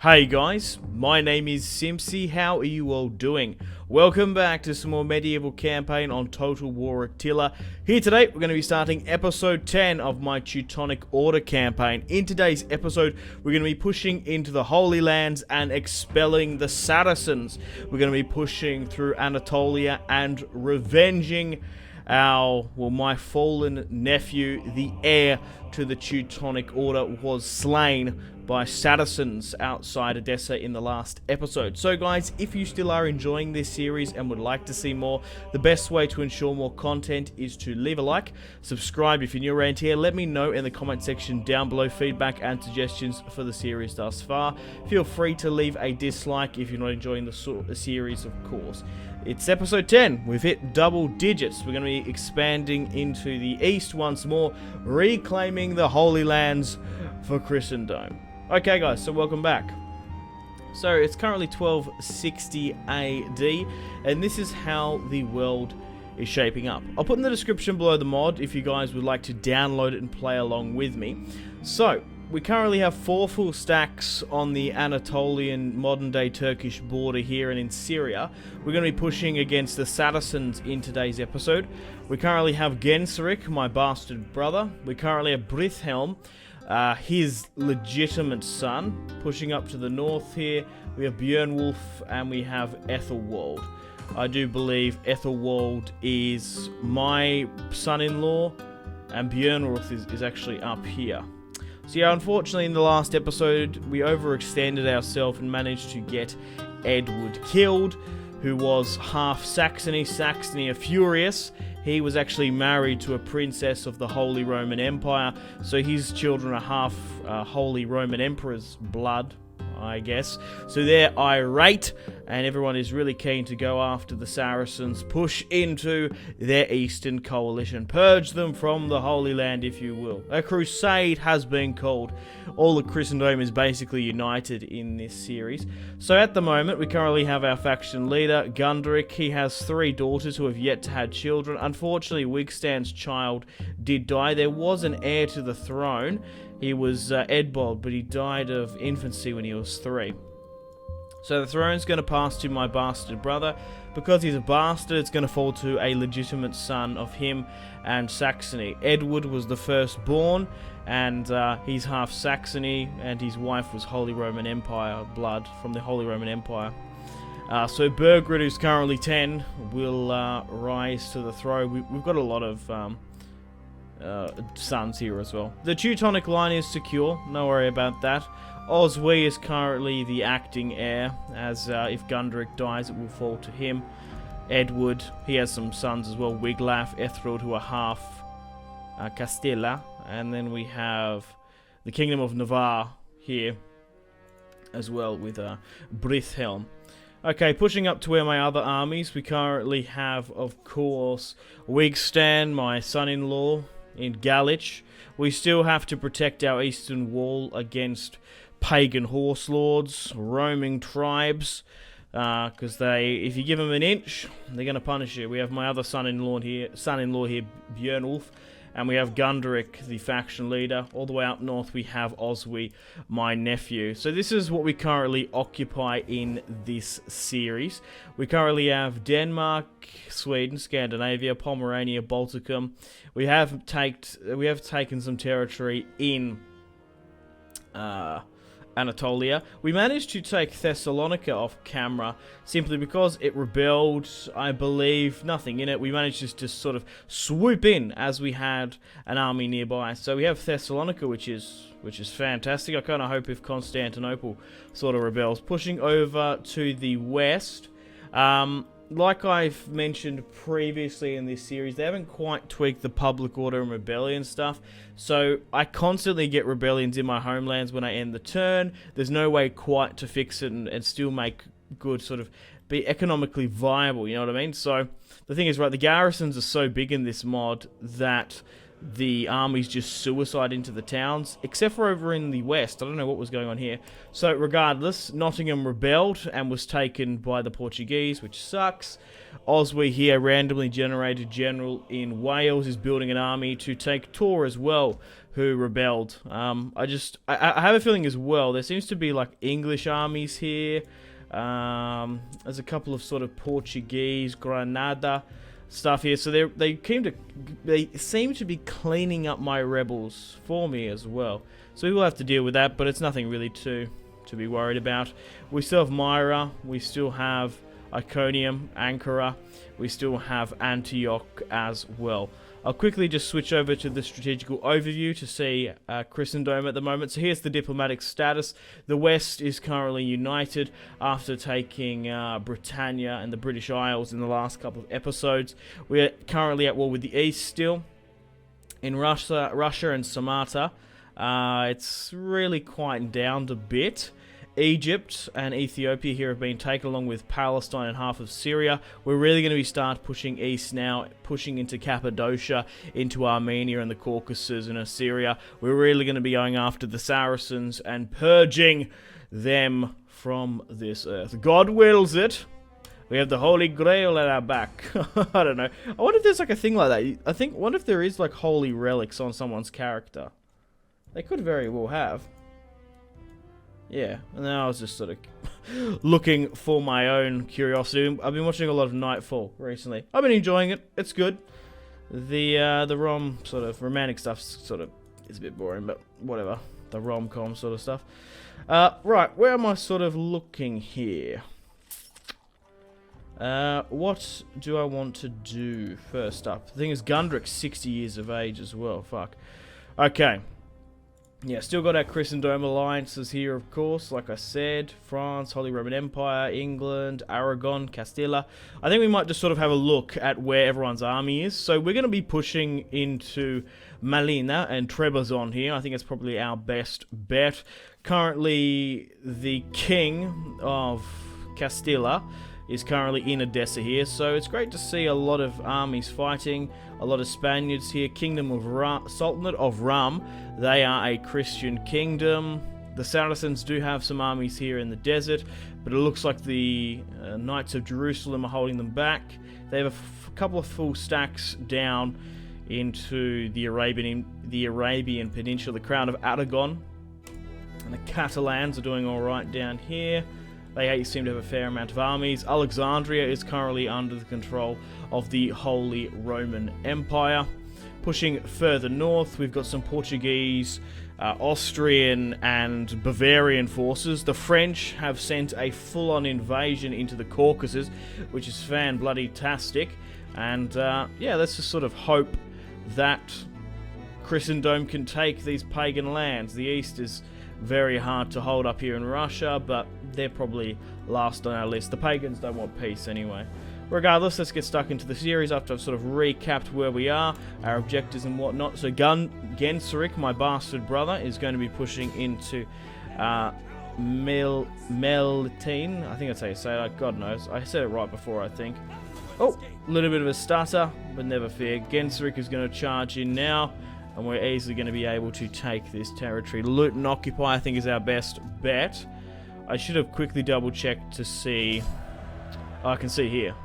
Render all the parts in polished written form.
Hey guys, my name is Simpzy. How are you all doing? Welcome back to some more medieval campaign on Total War Attila. Here today, we're going to be starting episode 10 of my Teutonic Order campaign. In today's episode, we're going to be pushing into the Holy Lands and expelling the Saracens. We're going to be pushing through Anatolia and revenging my fallen nephew, the heir to the Teutonic Order, was slain by Saracens outside Edessa in the last episode. So guys, if you still are enjoying this series and would like to see more, the best way to ensure more content is to leave a like, subscribe if you're new around here, let me know in the comment section down below feedback and suggestions for the series thus far. Feel free to leave a dislike if you're not enjoying the series, of course. It's episode 10. We've hit double digits. We're going to be expanding into the east once more, reclaiming the Holy Lands for Christendom. Okay guys, so welcome back. So it's currently 1260 AD, and this is how the world is shaping up. I'll put in the description below the mod if you guys would like to download it and play along with me. So, we currently have 4 full stacks on the Anatolian modern-day Turkish border here and in Syria. We're going to be pushing against the Saracens in today's episode. We currently have Genseric, my bastard brother. We currently have Brythelm, his legitimate son, pushing up to the north here. We have Björnwulf and we have Ethelwald. I do believe Ethelwald is my son-in-law, and Björnwulf is actually up here. So yeah, unfortunately in the last episode we overextended ourselves and managed to get Edward killed, who was half Saxony. Saxony are furious. He was actually married to a princess of the Holy Roman Empire, so his children are half Holy Roman Emperor's blood, I guess. So they're irate, and everyone is really keen to go after the Saracens, push into their eastern coalition, purge them from the Holy Land, if you will. A crusade has been called. All of Christendom is basically united in this series. So at the moment, we currently have our faction leader, Gunderic. He has 3 daughters who have yet to have children. Unfortunately, Wigstan's child did die. There was an heir to the throne. He was Edbold, but he died of infancy when he was 3. So the throne's going to pass to my bastard brother. Because he's a bastard, it's going to fall to a legitimate son of him and Saxony. Edward was the firstborn, and he's half Saxony, and his wife was Holy Roman Empire blood from the Holy Roman Empire. So Bergred, who's currently 10, will rise to the throne. We've got a lot of sons here as well. The Teutonic line is secure, no worry about that. Oswy is currently the acting heir, as if Gunderic dies it will fall to him. Edward, he has some sons as well, Wiglaf, Ethrod, who are half Castilla, and then we have the Kingdom of Navarre here as well with Brythelm. Okay, pushing up to where my other armies, we currently have, of course, Wigstan, my son-in-law, in Galich. We still have to protect our eastern wall against pagan horse lords, roaming tribes, because if you give them an inch, they're going to punish you. We have my other son-in-law here, Björnwulf, and we have Gunderic, the faction leader. All the way up north, we have Oswy, my nephew. So this is what we currently occupy in this series. We currently have Denmark, Sweden, Scandinavia, Pomerania, Balticum. We have taken some territory in Anatolia. We managed to take Thessalonica off camera simply because it rebelled. I believe nothing in it. We managed to sort of swoop in as we had an army nearby. So we have Thessalonica, which is fantastic. I kind of hope if Constantinople sort of rebels. Pushing over to the west. Like I've mentioned previously in this series, they haven't quite tweaked the public order and rebellion stuff, so I constantly get rebellions in my homelands when I end the turn. There's no way quite to fix it and still make good, sort of be economically viable, you know what I mean? So the thing is, right, the garrisons are so big in this mod that the armies just suicide into the towns, except for over in the west. I don't know what was going on here. So regardless, Nottingham rebelled and was taken by the Portuguese, which sucks. Oswy here, randomly generated general in Wales, is building an army to take Tor as well. who rebelled. I have a feeling as well, there seems to be like English armies here. There's a couple of sort of Portuguese, Granada stuff here. So they seem to be cleaning up my rebels for me as well. So we will have to deal with that, but it's nothing really to be worried about. We still have Myra, we still have Iconium, Ankara, we still have Antioch as well. I'll quickly just switch over to the strategical overview to see Christendom at the moment. So here's the diplomatic status. The West is currently united after taking Britannia and the British Isles in the last couple of episodes. We're currently at war with the East still. In Russia and Samarta, it's really quieting down a bit. Egypt and Ethiopia here have been taken, along with Palestine and half of Syria. We're really going to start pushing east now, pushing into Cappadocia, into Armenia and the Caucasus and Assyria. We're really going to be going after the Saracens and purging them from this earth. God wills it. We have the Holy Grail at our back. I don't know. I wonder if there's like a thing like that. Wonder if there is like holy relics on someone's character. They could very well have. Yeah, and then I was just sort of looking for my own curiosity. I've been watching a lot of Nightfall recently. I've been enjoying it. It's good. The rom sort of romantic stuff sort of is a bit boring, but whatever. The rom-com sort of stuff. Right, where am I sort of looking here? What do I want to do first up? The thing is, Gundrik's 60 years of age as well. Fuck. Okay. Yeah, still got our Christendom alliances here, of course. Like I said, France, Holy Roman Empire, England, Aragon, Castilla. I think we might just sort of have a look at where everyone's army is. So we're going to be pushing into Malina and Trebizond here. I think it's probably our best bet. Currently, the king of Castilla is currently in Edessa here, so it's great to see a lot of armies fighting, a lot of Spaniards here. Kingdom of Sultanate of Rum, they are a Christian kingdom. The Saracens do have some armies here in the desert, but it looks like the Knights of Jerusalem are holding them back. They have a couple of full stacks down into the Arabian Peninsula. The Crown of Aragon and the Catalans are doing alright down here. They seem to have a fair amount of armies. Alexandria is currently under the control of the Holy Roman Empire. Pushing further north, we've got some Portuguese, Austrian and Bavarian forces. The French have sent a full-on invasion into the Caucasus, which is fan-bloody-tastic. And yeah, let's just sort of hope that Christendom can take these pagan lands. The East is very hard to hold up here in Russia, but they're probably last on our list. The pagans don't want peace anyway. Regardless, let's get stuck into the series after I've sort of recapped where we are, our objectives and whatnot. So Genseric, my bastard brother, is going to be pushing into Melitene. I think that's how you say it. God knows. I said it right before, I think. Oh, a little bit of a stutter, but never fear. Genseric is going to charge in now, and we're easily going to be able to take this territory. Loot and occupy, I think, is our best bet. I should have quickly double-checked to see... Oh, I can see here.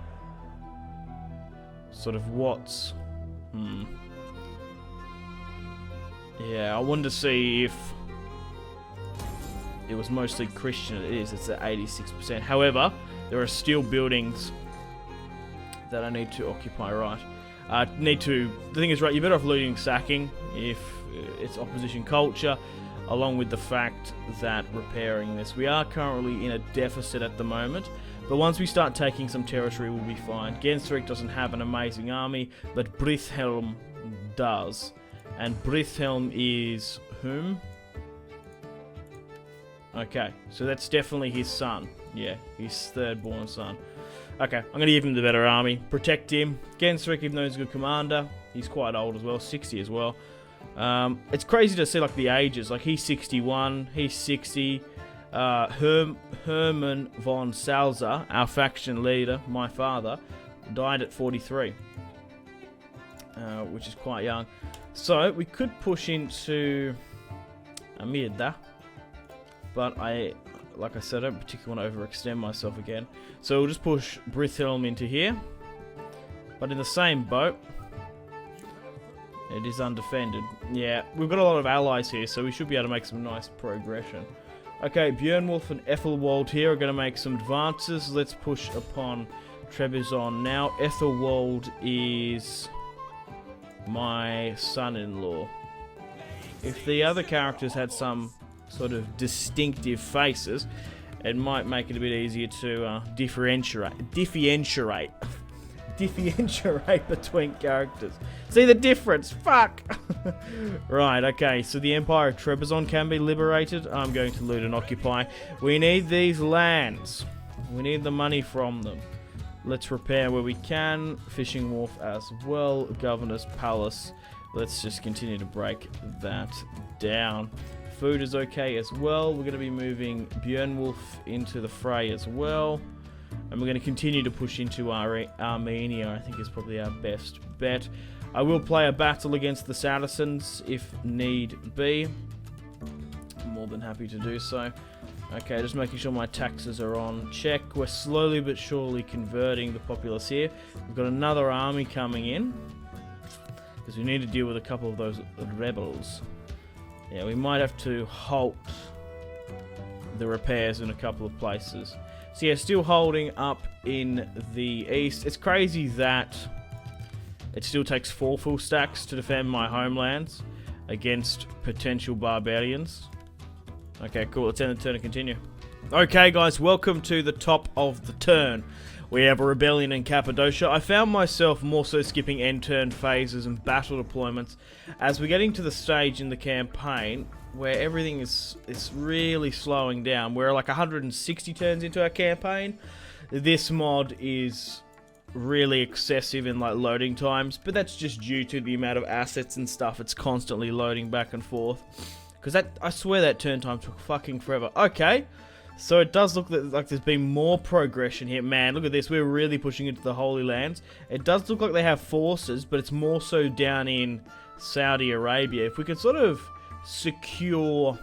Sort of what's... Yeah, I wanted to see if it was mostly Christian. It is. It's at 86%. However, there are still buildings that I need to occupy, right? The thing is, right, you're better off looting and sacking if it's opposition culture, along with the fact that repairing this. We are currently in a deficit at the moment, but once we start taking some territory, we'll be fine. Genseric doesn't have an amazing army, but Brithelm does. And Brithelm is whom? Okay, so that's definitely his son. Yeah, his third-born son. Okay, I'm going to give him the better army. Protect him. Genseric, even though he's a good commander, he's quite old as well, 60 as well. It's crazy to see like the ages. Like he's 61, he's 60. Hermann von Salza, our faction leader, my father, died at 43, which is quite young. So we could push into Amirda, but like I said, I don't particularly want to overextend myself again. So we'll just push Brithelm into here. But in the same boat, It is undefended. Yeah, we've got a lot of allies here, so we should be able to make some nice progression. Okay, Björnwolf and Ethelwald here are going to make some advances. Let's push upon Trebizond now. Ethelwald is my son-in-law. If the other characters had some sort of distinctive faces, it might make it a bit easier to differentiate between characters. See the difference? Fuck! Right, okay, so the Empire of Trebizond can be liberated. I'm going to loot and occupy. We need these lands. We need the money from them. Let's repair where we can. Fishing wharf as well. Governor's palace. Let's just continue to break that down. Food is okay as well. We're going to be moving Björnwolf into the fray as well. And we're going to continue to push into Armenia, I think is probably our best bet. I will play a battle against the Saracens if need be. I'm more than happy to do so. Okay, just making sure my taxes are on check. We're slowly but surely converting the populace here. We've got another army coming in, because we need to deal with a couple of those rebels. Yeah, we might have to halt the repairs in a couple of places. So yeah, still holding up in the east. It's crazy that it still takes 4 full stacks to defend my homelands against potential barbarians. Okay, cool. Let's end the turn and continue. Okay, guys, welcome to the top of the turn. We have a rebellion in Cappadocia. I found myself more so skipping end turn phases and battle deployments as we're getting to the stage in the campaign where everything is really slowing down. We're like 160 turns into our campaign. This mod is really excessive in like loading times, but that's just due to the amount of assets and stuff. It's constantly loading back and forth. Because I swear that turn time took fucking forever. Okay, so it does look like there's been more progression here. Man, look at this. We're really pushing into the Holy Lands. It does look like they have forces, but it's more so down in Saudi Arabia. If we could sort of secure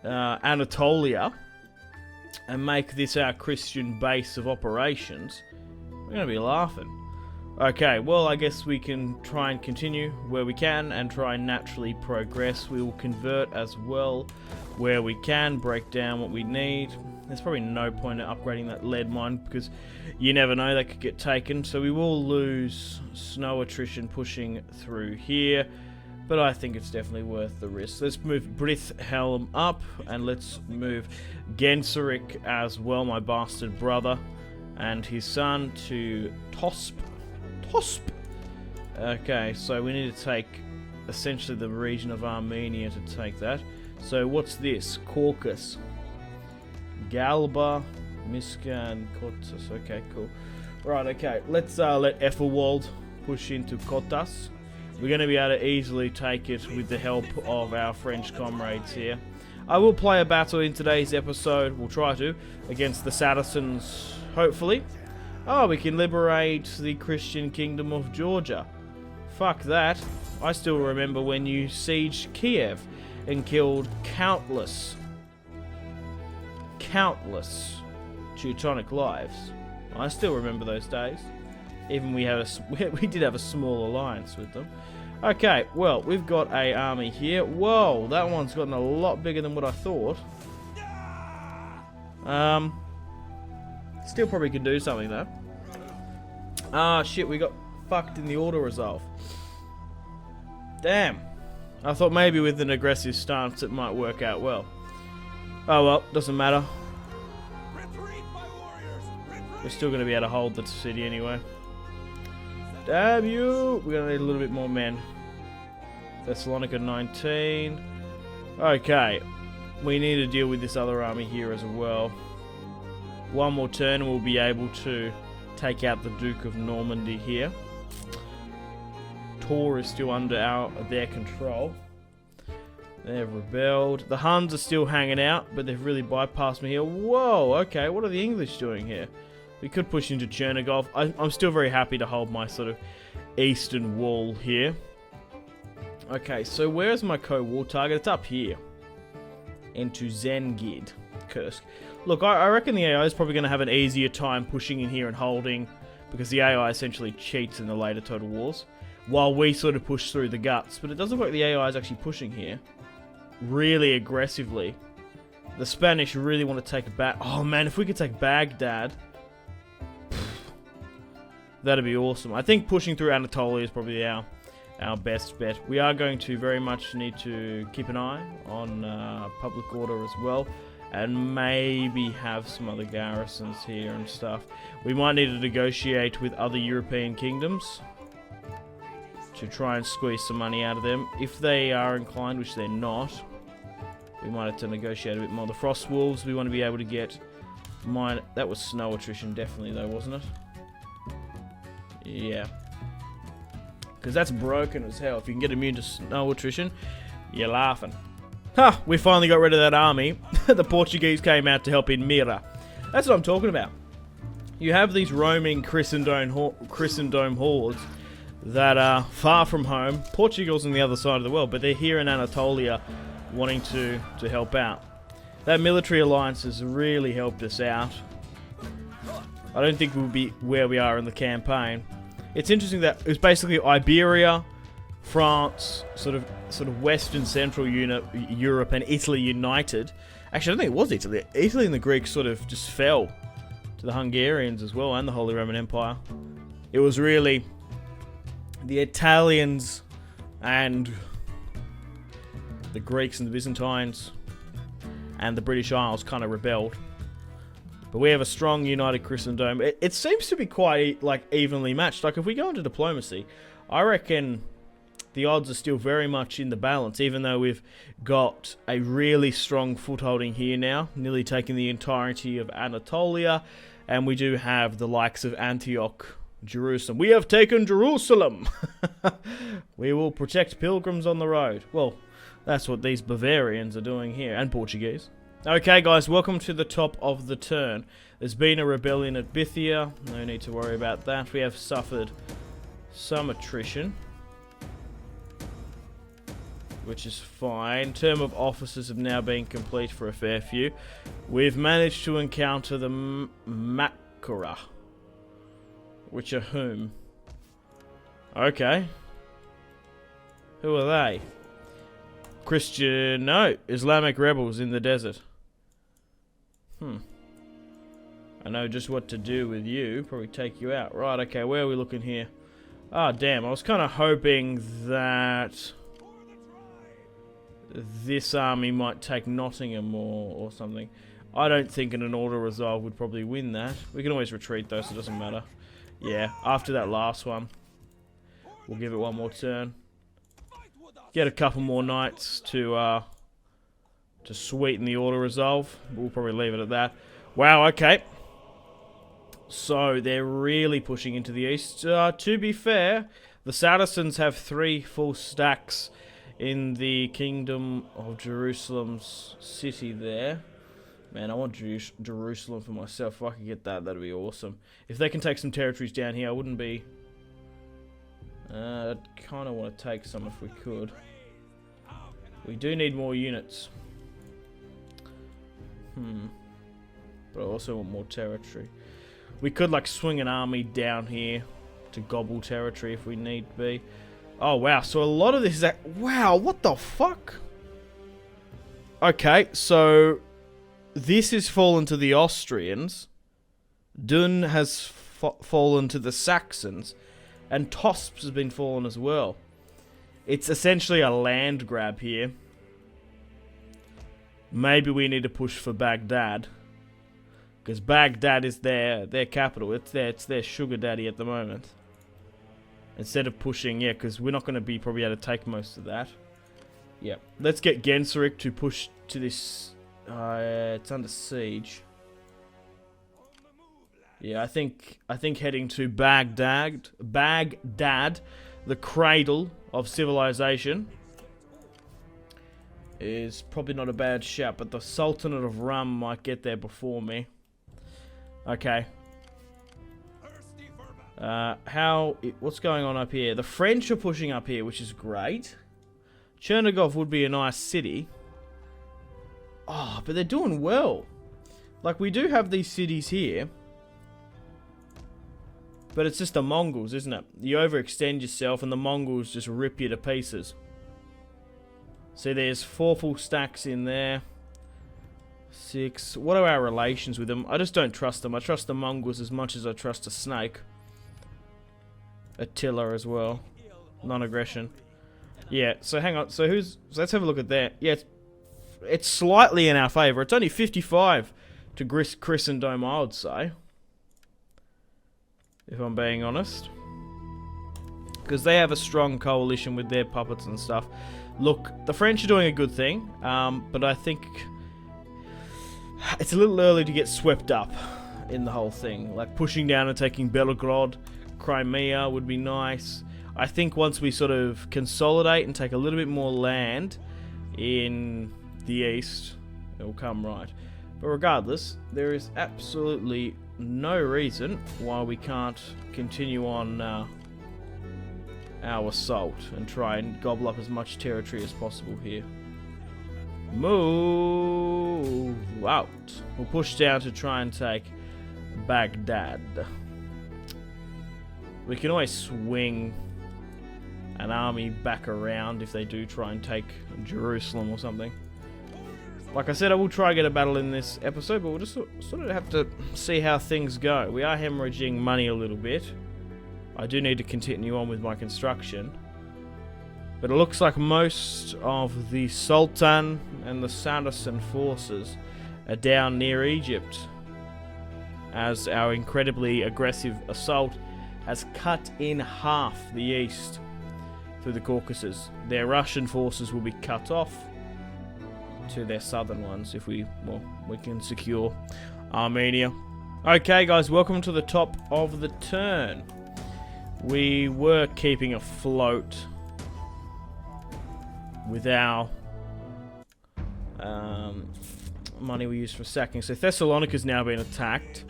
Anatolia and make this our Christian base of operations, we're going to be laughing. Okay, well, I guess we can try and continue where we can and try and naturally progress. We will convert as well where we can, break down what we need. There's probably no point in upgrading that lead mine because you never know, that could get taken. So we will lose snow attrition pushing through here, but I think it's definitely worth the risk. Let's move Brithelm up and let's move Genseric as well, my bastard brother, and his son to Tosp. Okay, so we need to take essentially the region of Armenia to take that. So what's this? Caucasus, Galba, Miska, and Kotas. Okay, cool. Right, okay, let's let Ethelwald push into Kotas. We're going to be able to easily take it with the help of our French comrades here. I will play a battle in today's episode, we'll try to, against the Saracens, hopefully. Oh, we can liberate the Christian kingdom of Georgia. Fuck that. I still remember when you sieged Kiev and killed countless Teutonic lives. I still remember those days. Even we did have a small alliance with them. Okay, well, we've got a army here. Whoa, that one's gotten a lot bigger than what I thought. Still probably could do something though. Ah, shit, we got fucked in the auto-resolve. Damn. I thought maybe with an aggressive stance it might work out well. Oh well, doesn't matter. We're still going to be able to hold the city anyway. Damn you! We're going to need a little bit more men. Thessalonica 19. Okay. We need to deal with this other army here as well. One more turn and we'll be able to take out the Duke of Normandy here. Tor is still under their control. They've rebelled. The Huns are still hanging out, but they've really bypassed me here. Whoa, okay, what are the English doing here? We could push into Chernigov. I'm still very happy to hold my sort of eastern wall here. Okay, so where's my co-war target? It's up here. Into Zengid, Kursk. Look, I reckon the AI is probably going to have an easier time pushing in here and holding, because the AI essentially cheats in the later Total Wars. while we sort of push through the guts. But it doesn't look like the AI is actually pushing here really aggressively. The Spanish really want to take back. Oh man, if we could take Baghdad, that'd be awesome. I think pushing through Anatolia is probably our best bet. We are going to very much need to keep an eye on public order as well, and maybe have some other garrisons here and stuff. We might need to negotiate with other European kingdoms to try and squeeze some money out of them. If they are inclined, which they're not, we might have to negotiate a bit more. The Frost Wolves, we want to be able to get mine. That was snow attrition, definitely, though, wasn't it? Yeah. Because that's broken as hell. If you can get immune to snow attrition, you're laughing. Ha! We finally got rid of that army. The Portuguese came out to help in Mira. That's what I'm talking about. You have these roaming Christendom hordes that are far from home. Portugal's on the other side of the world, but they're here in Anatolia wanting to help out. That military alliance has really helped us out. I don't think we'll be where we are in the campaign. It's interesting that it was basically Iberia, France, sort of Western Central Europe, and Italy united. Actually, I don't think it was Italy. Italy and the Greeks sort of just fell to the Hungarians as well, and the Holy Roman Empire. It was really the Italians and the Greeks and the Byzantines and the British Isles kind of rebelled. But we have a strong united Christendom. It seems to be quite like evenly matched. Like if we go into diplomacy, I reckon the odds are still very much in the balance, even though we've got a really strong footholding here now, nearly taking the entirety of Anatolia, and we do have the likes of Antioch, Jerusalem. We have taken Jerusalem! We will protect pilgrims on the road. Well, that's what these Bavarians are doing here, and Portuguese. Okay guys, welcome to the top of the turn. There's been a rebellion at Bithynia, no need to worry about that. We have suffered some attrition, which is fine. Term of officers have now been complete for a fair few. We've managed to encounter the Makura, which are whom? Okay. Who are they? Christian, no, Islamic rebels in the desert. I know just what to do with you. Probably take you out. Right, okay, where are we looking here? Ah, damn, I was kind of hoping that this army might take Nottingham or something. I don't think an order resolve would probably win that. We can always retreat though, so it doesn't matter. Yeah, after that last one, we'll give it one more turn. Get a couple more knights to sweeten the order resolve. We'll probably leave it at that. Wow, okay. So they're really pushing into the east. To be fair, the Saracens have 3 full stacks in the Kingdom of Jerusalem's city there. Man, I want Jerusalem for myself. If I could get that, that'd be awesome. If they can take some territories down here, I wouldn't be... I'd kind of want to take some if we could. We do need more units. But I also want more territory. We could like swing an army down here to gobble territory if we need be. Oh wow, so a lot of this is... Wow, what the fuck? Okay, so... This has fallen to the Austrians. Dun has fallen to the Saxons. And Tosps has been fallen as well. It's essentially a land grab here. Maybe we need to push for Baghdad. Because Baghdad is their capital. It's their sugar daddy at the moment. Instead of pushing, yeah, because we're not going to be probably able to take most of that. Yeah, let's get Genseric to push to this... it's under siege. Yeah, I think heading to Baghdad, the cradle of civilization, is probably not a bad shout, but the Sultanate of Rum might get there before me. Okay. What's going on up here? The French are pushing up here, which is great. Chernigov would be a nice city. Oh, but they're doing well. Like, we do have these cities here. But it's just the Mongols, isn't it? You overextend yourself and the Mongols just rip you to pieces. See, there's 4 full stacks in there. 6. What are our relations with them? I just don't trust them. I trust the Mongols as much as I trust a snake. Attila as well. Non-aggression. Yeah, so hang on. So let's have a look at that. Yeah, it's slightly in our favour. It's only 55 to Christendom, I would say. If I'm being honest. Because they have a strong coalition with their puppets and stuff. Look, the French are doing a good thing. But I think it's a little early to get swept up in the whole thing. Like pushing down and taking Belgorod, Crimea would be nice. I think once we sort of consolidate and take a little bit more land in the east, it will come right. But regardless, there is absolutely no reason why we can't continue on our assault and try and gobble up as much territory as possible here. Move out. We'll push down to try and take Baghdad. We can always swing an army back around if they do try and take Jerusalem or something. Like I said, I will try to get a battle in this episode, but we'll just sort of have to see how things go. We are hemorrhaging money a little bit. I do need to continue on with my construction. But it looks like most of the Sultan and the Saracen forces are down near Egypt, as our incredibly aggressive assault has cut in half the east through the Caucasus. Their Russian forces will be cut off to their southern ones if we can secure Armenia. Okay guys, welcome to the top of the turn. We were keeping afloat with our money we used for sacking. So Thessalonika's now been attacked.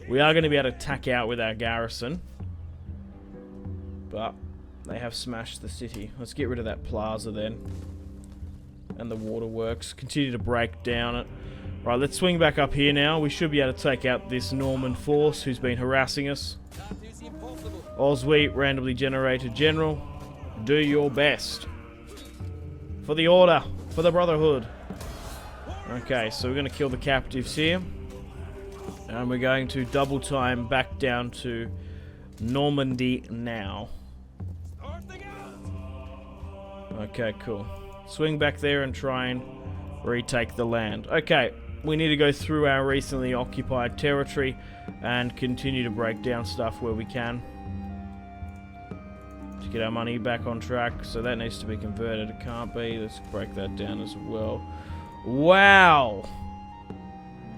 We are going to be able to attack out with our garrison, but they have smashed the city. Let's get rid of that plaza then. And the waterworks. Continue to break down it. Right, let's swing back up here now. We should be able to take out this Norman force who's been harassing us. Oswy, randomly generated general. Do your best. For the order. For the brotherhood. Okay, so we're going to kill the captives here. And we're going to double time back down to Normandy now. Okay, cool. Swing back there and try and retake the land. Okay, we need to go through our recently occupied territory and continue to break down stuff where we can to get our money back on track. So that needs to be converted. It can't be. Let's break that down as well. Wow!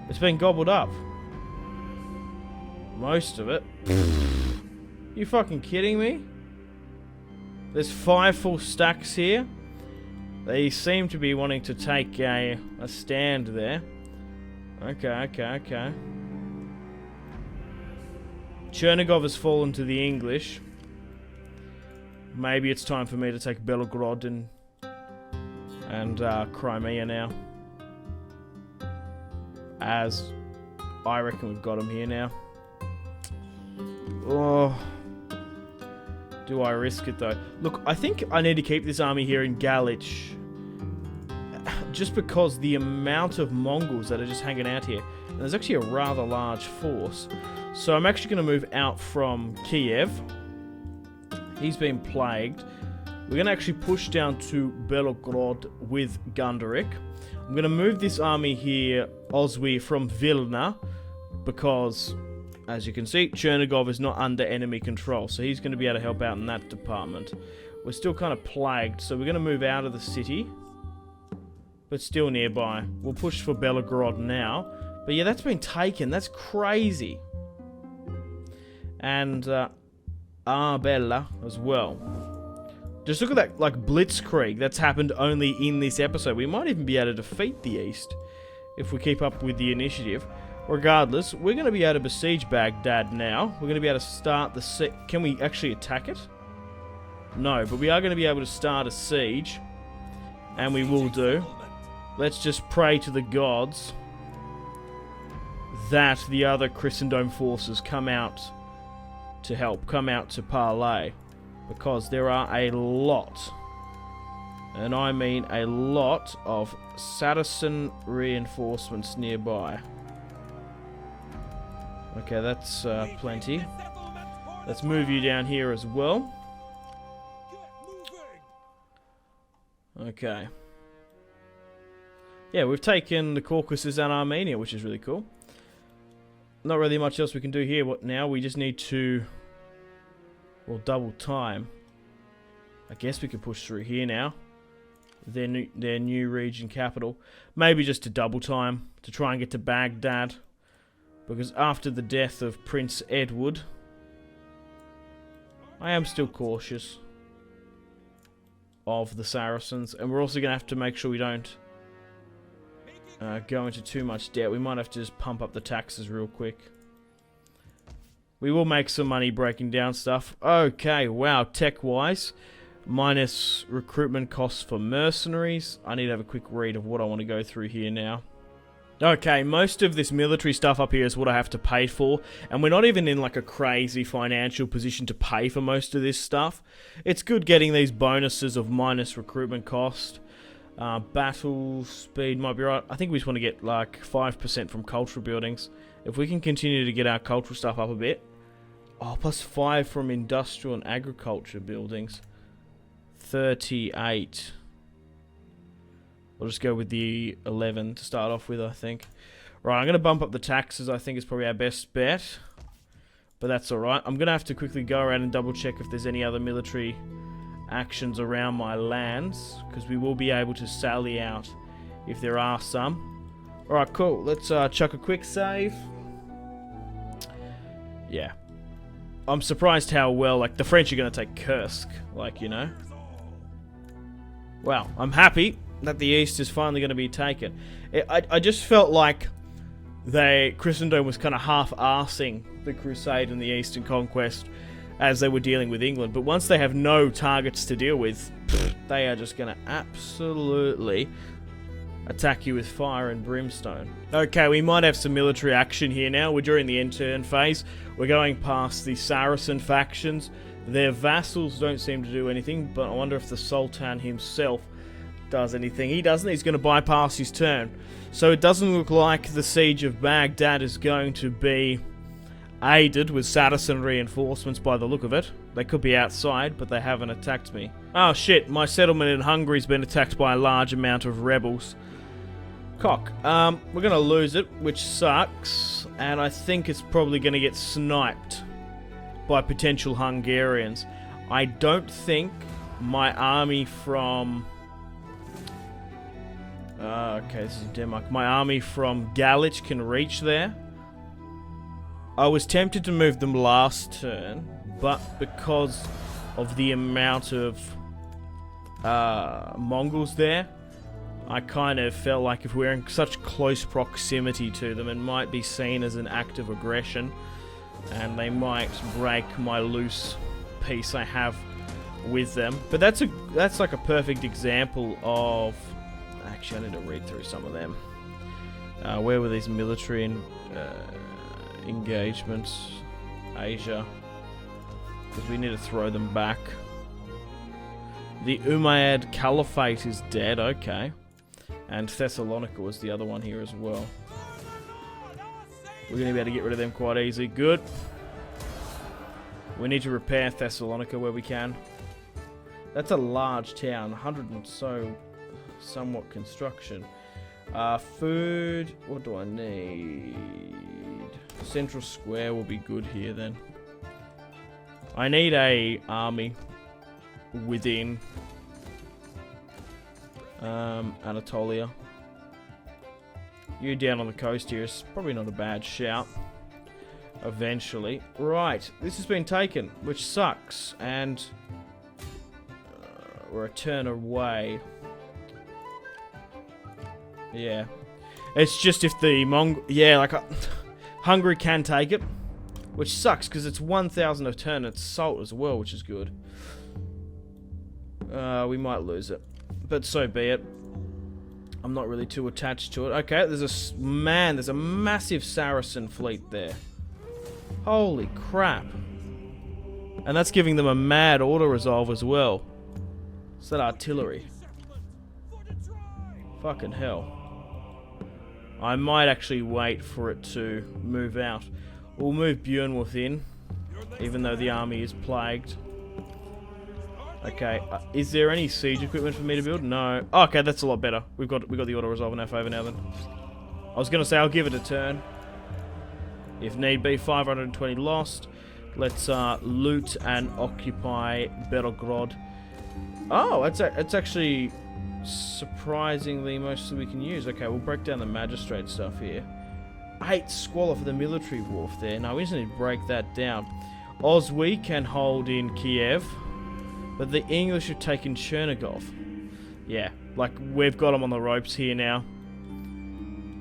It's been gobbled up. Most of it. You fucking kidding me? There's 5 full stacks here. They seem to be wanting to take a stand there. Okay. Chernigov has fallen to the English. Maybe it's time for me to take Belgorod and Crimea now. As I reckon we've got them here now. Oh, do I risk it though? Look, I think I need to keep this army here in Galich, just because the amount of Mongols that are just hanging out here. And there's actually a rather large force. So I'm actually going to move out from Kiev. He's been plagued. We're going to actually push down to Belgorod with Gunderic. I'm going to move this army here, Oswy, from Vilna, because, as you can see, Chernigov is not under enemy control, so he's going to be able to help out in that department. We're still kind of plagued, so we're going to move out of the city, but still nearby. We'll push for Belgorod now. But yeah, that's been taken. That's crazy. And Arbella as well. Just look at that, like, blitzkrieg that's happened only in this episode. We might even be able to defeat the East if we keep up with the initiative. Regardless, we're going to be able to besiege Baghdad now. We're going to be able to start the Can we actually attack it? No, but we are going to be able to start a siege. And we will do. Let's just pray to the gods that the other Christendom forces come out to help come out to parley, because there are a lot, and I mean a lot, of Saracen reinforcements nearby. Okay, that's plenty. Let's move you down here as well. Okay. Yeah, we've taken the Caucasus and Armenia, which is really cool. Not really much else we can do here now. We just need to, well, double time. I guess we could push through here now. Their new region capital. Maybe just to double time to try and get to Baghdad. Because after the death of Prince Edward, I am still cautious of the Saracens. And we're also going to have to make sure we don't go into too much debt. We might have to just pump up the taxes real quick. We will make some money breaking down stuff. Okay, wow, tech-wise. Minus recruitment costs for mercenaries. I need to have a quick read of what I want to go through here now. Okay, most of this military stuff up here is what I have to pay for. And we're not even in like a crazy financial position to pay for most of this stuff. It's good getting these bonuses of minus recruitment cost. Battle speed might be right. I think we just want to get like 5% from cultural buildings. If we can continue to get our cultural stuff up a bit. Oh, plus 5 from industrial and agriculture buildings. 38. We'll just go with the 11 to start off with, I think. Right, I'm going to bump up the taxes. I think it's probably our best bet. But that's alright. I'm going to have to quickly go around and double check if there's any other military actions around my lands, because we will be able to sally out if there are some. Alright, cool. Let's chuck a quick save. Yeah. I'm surprised how well, like, the French are going to take Kursk, like, you know. Well, I'm happy that the East is finally going to be taken. I just felt like Christendom was kind of half-arsing the Crusade and the Eastern Conquest as they were dealing with England. But once they have no targets to deal with, they are just going to absolutely attack you with fire and brimstone. Okay, we might have some military action here now. We're during the end turn phase. We're going past the Saracen factions. Their vassals don't seem to do anything, but I wonder if the Sultan himself does anything. He doesn't. He's going to bypass his turn. So it doesn't look like the siege of Baghdad is going to be aided with Saracen reinforcements by the look of it. They could be outside, but they haven't attacked me. Oh shit, my settlement in Hungary's been attacked by a large amount of rebels. Cock. We're going to lose it, which sucks, and I think it's probably going to get sniped by potential Hungarians. I don't think my army from... okay, this is Denmark. My army from Galich can reach there. I was tempted to move them last turn, but because of the amount of Mongols there, I kind of felt like if we're in such close proximity to them, it might be seen as an act of aggression, and they might break my loose peace I have with them. But that's like a perfect example of... Actually, I need to read through some of them. Where were these military engagements? Asia. Because we need to throw them back. The Umayyad Caliphate is dead, okay. And Thessalonica was the other one here as well. We're going to be able to get rid of them quite easy. Good. We need to repair Thessalonica where we can. That's a large town. 100 and so... somewhat construction. Food. What do I need? Central Square will be good here then. I need a army within Anatolia. You down on the coast here is probably not a bad shout. Eventually. Right, this has been taken, which sucks, and we're a turn away. Yeah. It's just if the yeah, like... Hungary can take it, which sucks, because it's 1,000 a turn. It's salt as well, which is good. We might lose it, but so be it. I'm not really too attached to it. Okay, there's a massive Saracen fleet there. Holy crap. And that's giving them a mad auto-resolve as well. Is that artillery? Fucking hell. I might actually wait for it to move out. We'll move Björnwolf in, even though the army is plagued. Okay, is there any siege equipment for me to build? No. Oh, okay, that's a lot better. We've got the auto-resolve in our favour now then. I was going to say I'll give it a turn. If need be, 520 lost. Let's loot and occupy Belgrade. Oh, it's actually surprisingly mostly we can use. Okay, we'll break down the magistrate stuff here. 8 squalor for the military wharf there. Now we just need to break that down. Oswy can hold in Kiev, but the English have taken Chernigov. Yeah, like we've got them on the ropes here now.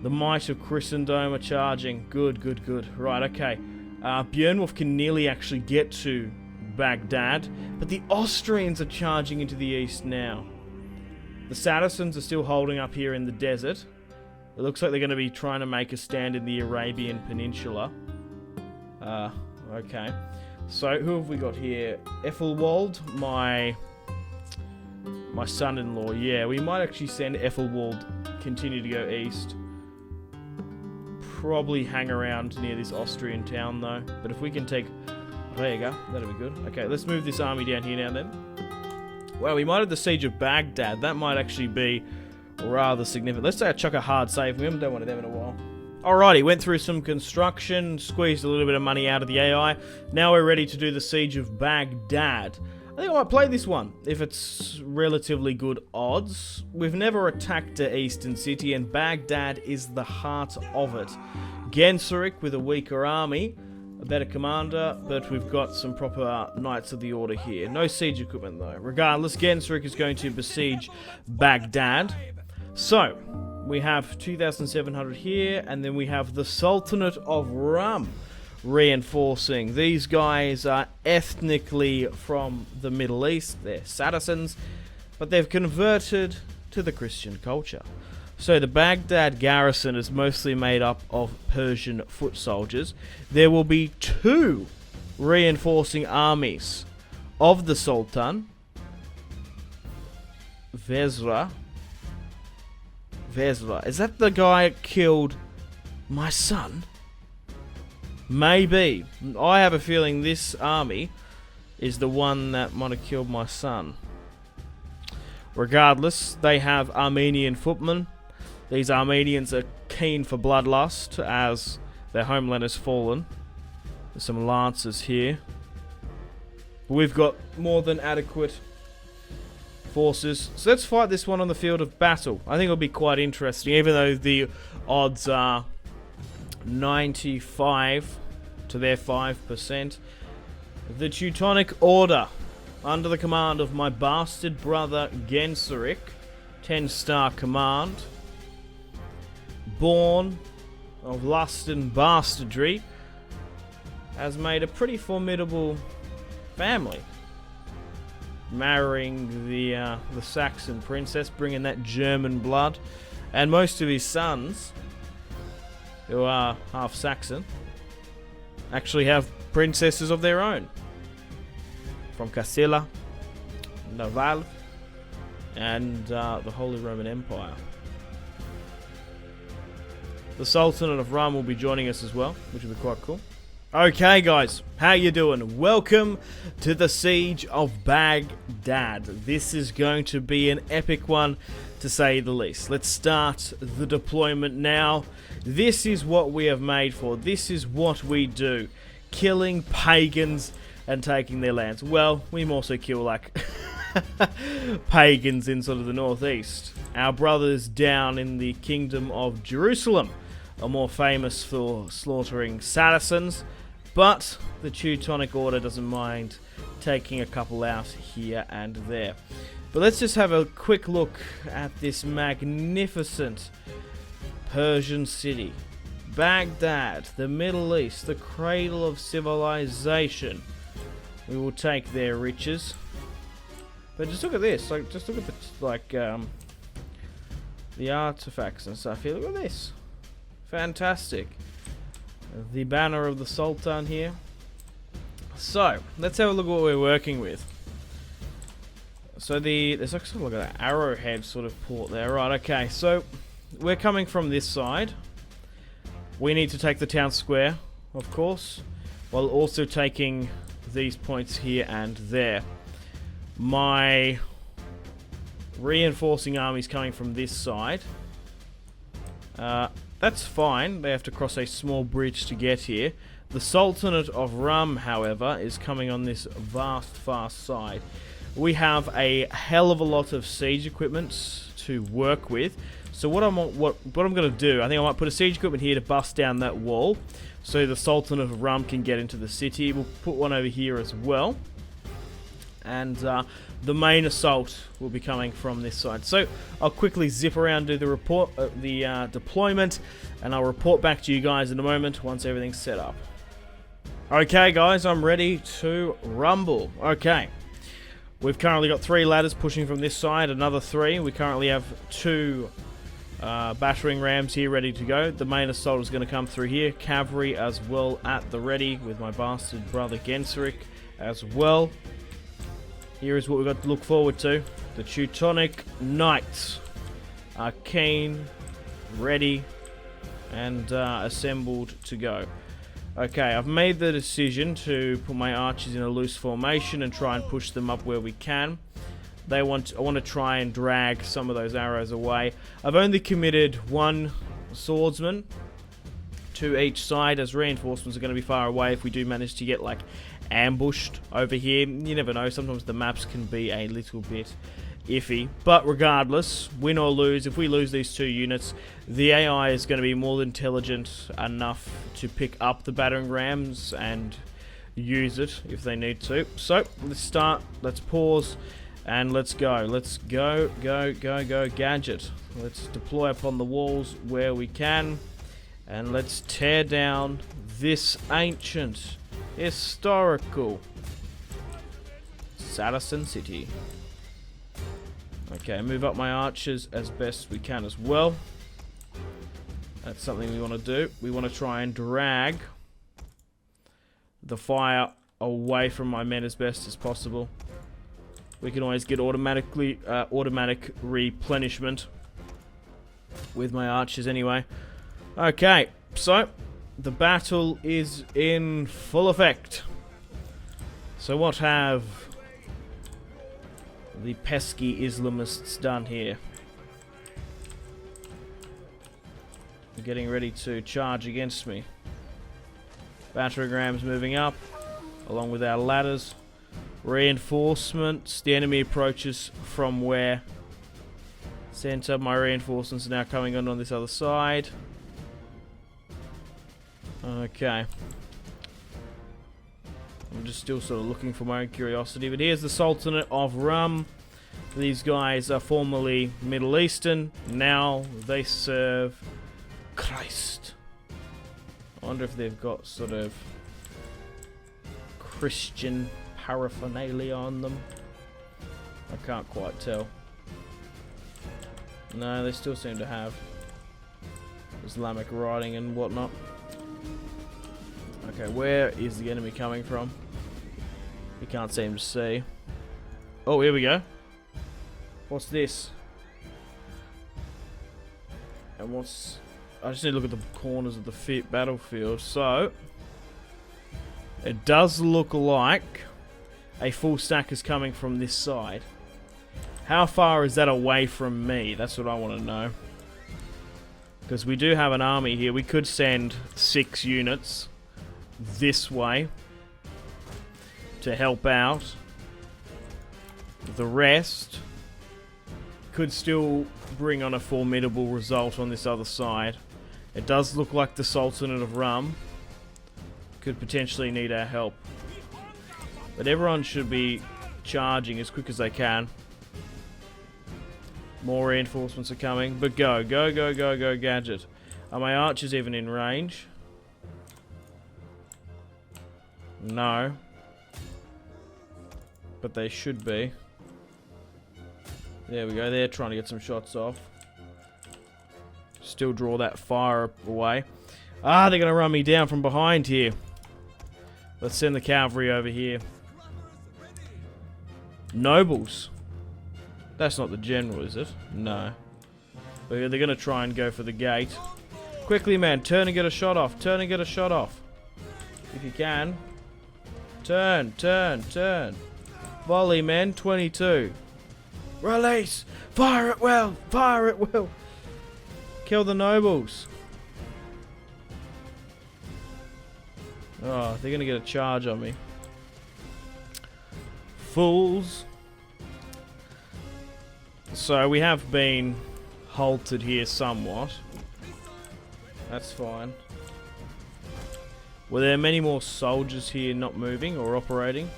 The might of Christendom are charging. Good, good, good. Right, okay. Björnwolf can nearly actually get to Baghdad, but the Austrians are charging into the east now. The Saracens are still holding up here in the desert. It looks like they're going to be trying to make a stand in the Arabian Peninsula. Okay. So, who have we got here? Ethelwald, my son-in-law. Yeah, we might actually send Ethelwald, continue to go east. Probably hang around near this Austrian town, though. But if we can take Riga, that'll be good. Okay, let's move this army down here now, then. Well, we might have the siege of Baghdad. That might actually be rather significant. Let's say I chuck a hard save. We haven't done one of them in a while. Alrighty, went through some construction, squeezed a little bit of money out of the AI. Now we're ready to do the siege of Baghdad. I think I might play this one, if it's relatively good odds. We've never attacked the eastern city, and Baghdad is the heart of it. Genseric with a weaker army, a better commander, but we've got some proper Knights of the Order here. No siege equipment though. Regardless, Genseric is going to besiege Baghdad. So, we have 2,700 here, and then we have the Sultanate of Rum reinforcing. These guys are ethnically from the Middle East. They're Saracens, but they've converted to the Christian culture. So the Baghdad garrison is mostly made up of Persian foot soldiers. There will be 2 reinforcing armies of the Sultan. Vezra. Is that the guy that killed my son? Maybe. I have a feeling this army is the one that might have killed my son. Regardless, they have Armenian footmen. These Armenians are keen for bloodlust as their homeland has fallen. There's some lancers here. We've got more than adequate forces. So let's fight this one on the field of battle. I think it'll be quite interesting, even though the odds are 95 to their 5%. The Teutonic Order, under the command of my bastard brother Genseric, 10-star command, born of lust and bastardry, has made a pretty formidable family, marrying the Saxon princess, bringing that German blood, and most of his sons, who are half Saxon, actually have princesses of their own, from Castilla, Naval, and the Holy Roman Empire. The Sultanate of Rum will be joining us as well, which will be quite cool. Okay guys, how you doing? Welcome to the Siege of Baghdad. This is going to be an epic one, to say the least. Let's start the deployment now. This is what we have made for. This is what we do. Killing pagans and taking their lands. Well, we also kill like pagans in sort of the northeast. Our brothers down in the Kingdom of Jerusalem are more famous for slaughtering Saracens, but the Teutonic Order doesn't mind taking a couple out here and there. But let's just have a quick look at this magnificent Persian city. Baghdad, the Middle East, the cradle of civilization. We will take their riches. But just look at this, like, just look at the artifacts and stuff here. Look at this. Fantastic. The banner of the Sultan here. So, let's have a look at what we're working with. So there's like sort of like an arrowhead sort of port there. Right, okay, so we're coming from this side. We need to take the town square, of course, while also taking these points here and there. My reinforcing army's coming from this side. That's fine. They have to cross a small bridge to get here. The Sultanate of Rum, however, is coming on this vast, fast side. We have a hell of a lot of siege equipment to work with. So what I'm going to do, I think I might put a siege equipment here to bust down that wall, so the Sultanate of Rum can get into the city. We'll put one over here as well, and the main assault will be coming from this side. So I'll quickly zip around, do the report, the deployment, and I'll report back to you guys in a moment once everything's set up. Okay, guys, I'm ready to rumble. Okay. We've currently got 3 ladders pushing from this side, another 3. We currently have 2 battering rams here ready to go. The main assault is going to come through here. Cavalry as well at the ready with my bastard brother Genseric as well. Here is what we've got to look forward to. The Teutonic Knights are keen, ready, and assembled to go. Okay, I've made the decision to put my archers in a loose formation and try and push them up where we can. I want to try and drag some of those arrows away. I've only committed 1 swordsman to each side, as reinforcements are going to be far away if we do manage to get like ambushed over here. You never know, sometimes the maps can be a little bit iffy, but regardless, win or lose, if we lose these 2 units, the AI is going to be more than intelligent enough to pick up the battering rams and use it if they need to. So let's start, let's pause, and let's go. Let's go gadget. Let's deploy upon the walls where we can, and let's tear down this ancient historical Saracen city. Okay, move up my archers as best we can as well. That's something we want to do. We want to try and drag the fire away from my men as best as possible. We can always get automatic replenishment with my archers anyway. Okay, so the battle is in full effect. So what have the pesky Islamists done here? Getting ready to charge against me. Battering rams moving up, along with our ladders. Reinforcements. The enemy approaches from where? Center. My reinforcements are now coming on this other side. Okay. I'm just still sort of looking for my own curiosity. But here's the Sultanate of Rum. These guys are formerly Middle Eastern. Now they serve Christ. I wonder if they've got sort of Christian paraphernalia on them. I can't quite tell. No, they still seem to have Islamic writing and whatnot. Okay, where is the enemy coming from? You can't seem to see. Oh, here we go. What's this? And what's... I just need to look at the corners of the battlefield. So, it does look like a full stack is coming from this side. How far is that away from me? That's what I want to know. Because we do have an army here. We could send 6 units this way to help out. The rest could still bring on a formidable result on this other side. It does look like the Sultanate of Rum could potentially need our help. But everyone should be charging as quick as they can. More reinforcements are coming. But go, gadget. Are my archers even in range? No. But they should be. There we go. They're trying to get some shots off. Still draw that fire away. Ah, they're going to run me down from behind here. Let's send the cavalry over here. Nobles. That's not the general, is it? No. But they're going to try and go for the gate. Quickly, man. Turn and get a shot off. Turn and get a shot off. If you can. Turn, turn, turn. Volley, men. 22. Release. Fire at will. Fire at will. Kill the nobles. Oh, they're going to get a charge on me. Fools. So we have been halted here somewhat. That's fine. Were there many more soldiers here not moving or operating?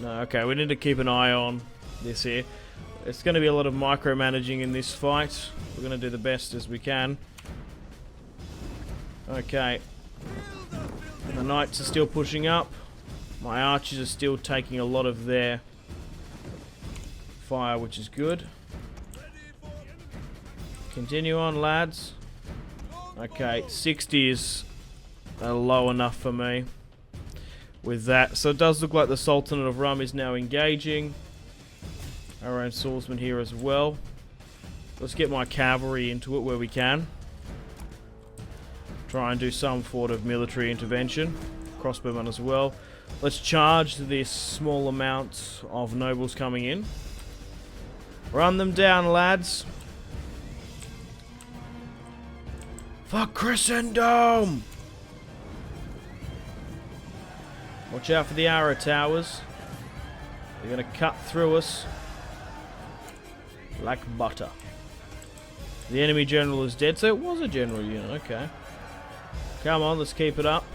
No, okay, we need to keep an eye on this here. It's going to be a lot of micromanaging in this fight. We're going to do the best as we can. Okay. The knights are still pushing up. My archers are still taking a lot of their fire, which is good. Continue on, lads. Okay, 60 is low enough for me with that. So it does look like the Sultanate of Rum is now engaging. Our own swordsman here as well. Let's get my cavalry into it where we can. Try and do some sort of military intervention. Crossbowmen as well. Let's charge this small amount of nobles coming in. Run them down, lads. For Christendom! Watch out for the arrow towers. They're going to cut through us like butter. The enemy general is dead, so it was a general unit. Okay. Come on, let's keep it up.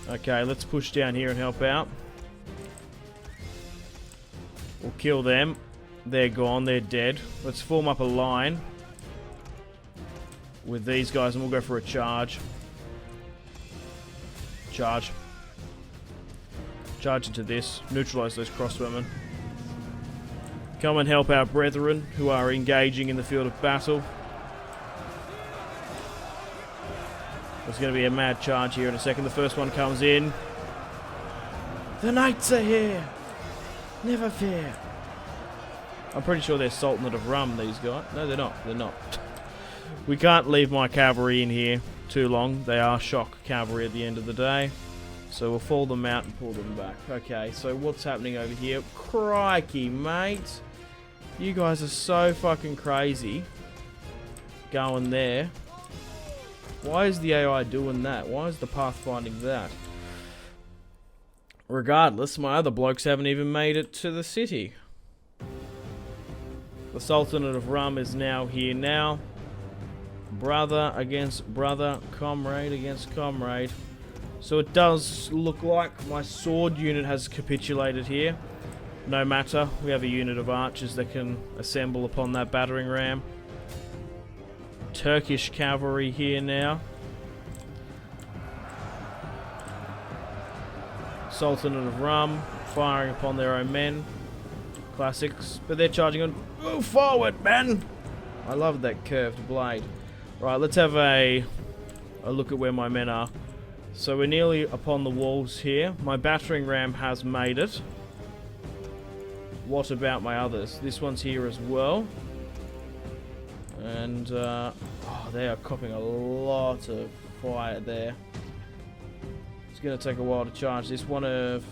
Okay, let's push down here and help out. We'll kill them. They're gone, they're dead. Let's form up a line with these guys and we'll go for a charge. Charge. Charge into this. Neutralize those crossbowmen. Come and help our brethren who are engaging in the field of battle. There's going to be a mad charge here in a second. The first one comes in. The knights are here. Never fear. I'm pretty sure they're Sultanate of Rum, these guys. No, they're not. They're not. We can't leave my cavalry in here too long. They are shock cavalry at the end of the day. So we'll fall them out and pull them back. Okay, so what's happening over here? Crikey, mate. You guys are so fucking crazy. Going there. Why is the AI doing that? Why is the pathfinding that? Regardless, my other blokes haven't even made it to the city. The Sultanate of Rum is now here now. Brother against brother, comrade against comrade. So it does look like my sword unit has capitulated here. No matter, we have a unit of archers that can assemble upon that battering ram. Turkish cavalry here now. Sultanate of Rum firing upon their own men. Classics, but they're charging on. Move forward, man! I love that curved blade. Right, let's have a look at where my men are. So we're nearly upon the walls here. My battering ram has made it. What about my others? This one's here as well. And, oh, they are copping a lot of fire there. It's going to take a while to charge this one of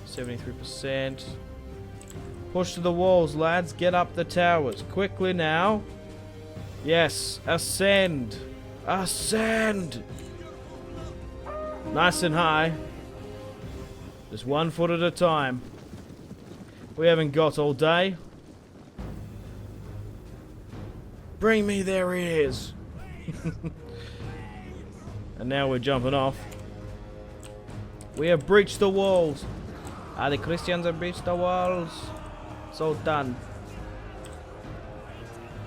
73%. Push to the walls, lads. Get up the towers. Quickly now. Yes, ascend. Ascend. Nice and high. Just 1 foot at a time. We haven't got all day. Bring me their ears. And now we're jumping off. We have breached the walls. Ah, the Christians have breached the walls. So done.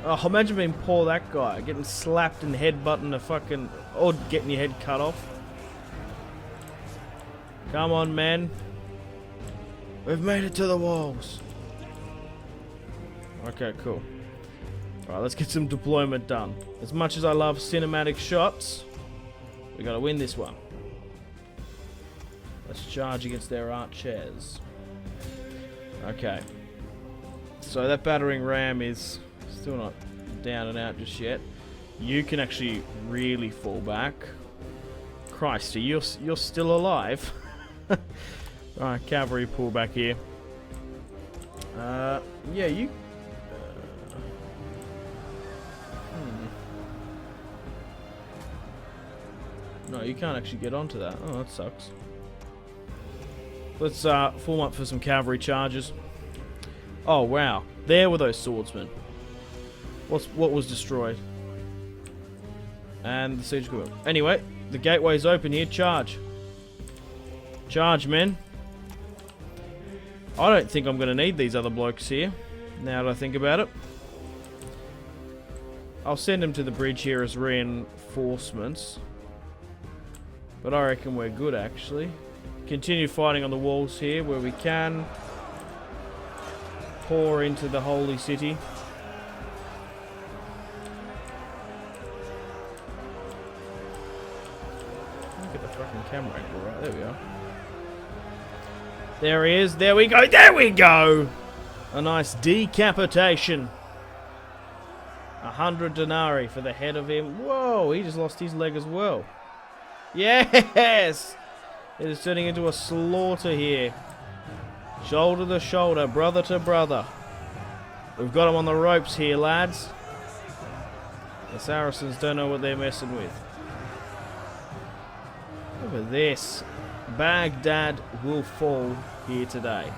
Oh, imagine being poor that guy. Getting slapped and headbutting a fucking... or getting your head cut off. Come on, man. We've made it to the walls. Okay, cool. Alright, let's get some deployment done. As much as I love cinematic shots, We gotta win this one. Let's charge against their archers. Okay. So that battering ram is still not down and out just yet. You can actually really fall back. Christ, you're still alive. Alright, cavalry pull back here. Yeah, you... No, you can't actually get onto that. Oh, that sucks. Let's form up for some cavalry charges. Oh, wow. There were those swordsmen. What was destroyed? And the siege equipment. Anyway, the gateway's open here. Charge. Charge, men. I don't think I'm going to need these other blokes here, now that I think about it. I'll send them to the bridge here as reinforcements. But I reckon we're good, actually. Continue fighting on the walls here where we can. Pour into the holy city. Look at the fucking camera angle, right? There we are. There he is. There we go. There we go. A nice decapitation. 100 denarii for the head of him. Whoa, he just lost his leg as well. Yes! It is turning into a slaughter here. Shoulder to shoulder, brother to brother. We've got him on the ropes here, lads. The Saracens don't know what they're messing with. Look at this. Baghdad will fall here today.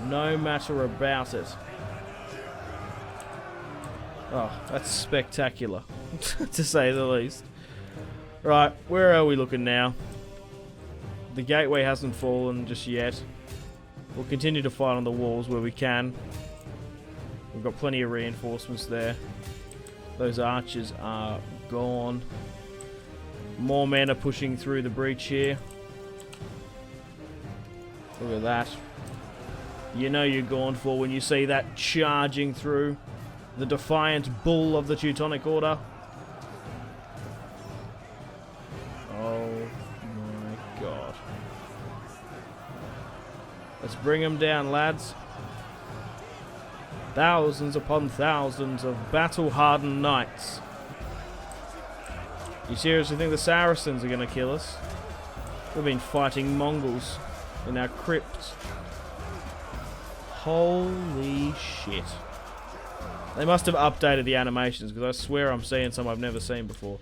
No matter about it. Oh, that's spectacular, to say the least. Right, where are we looking now? The gateway hasn't fallen just yet. We'll continue to fight on the walls where we can. We've got plenty of reinforcements there. Those archers are gone. More men are pushing through the breach here. Look at that. You know you're gone for when you see that charging through. The defiant bull of the Teutonic Order. Oh my god. Let's bring them down, lads. Thousands upon thousands of battle-hardened knights. You seriously think the Saracens are going to kill us? We've been fighting Mongols in our crypts. Holy shit. They must have updated the animations, because I swear I'm seeing some I've never seen before.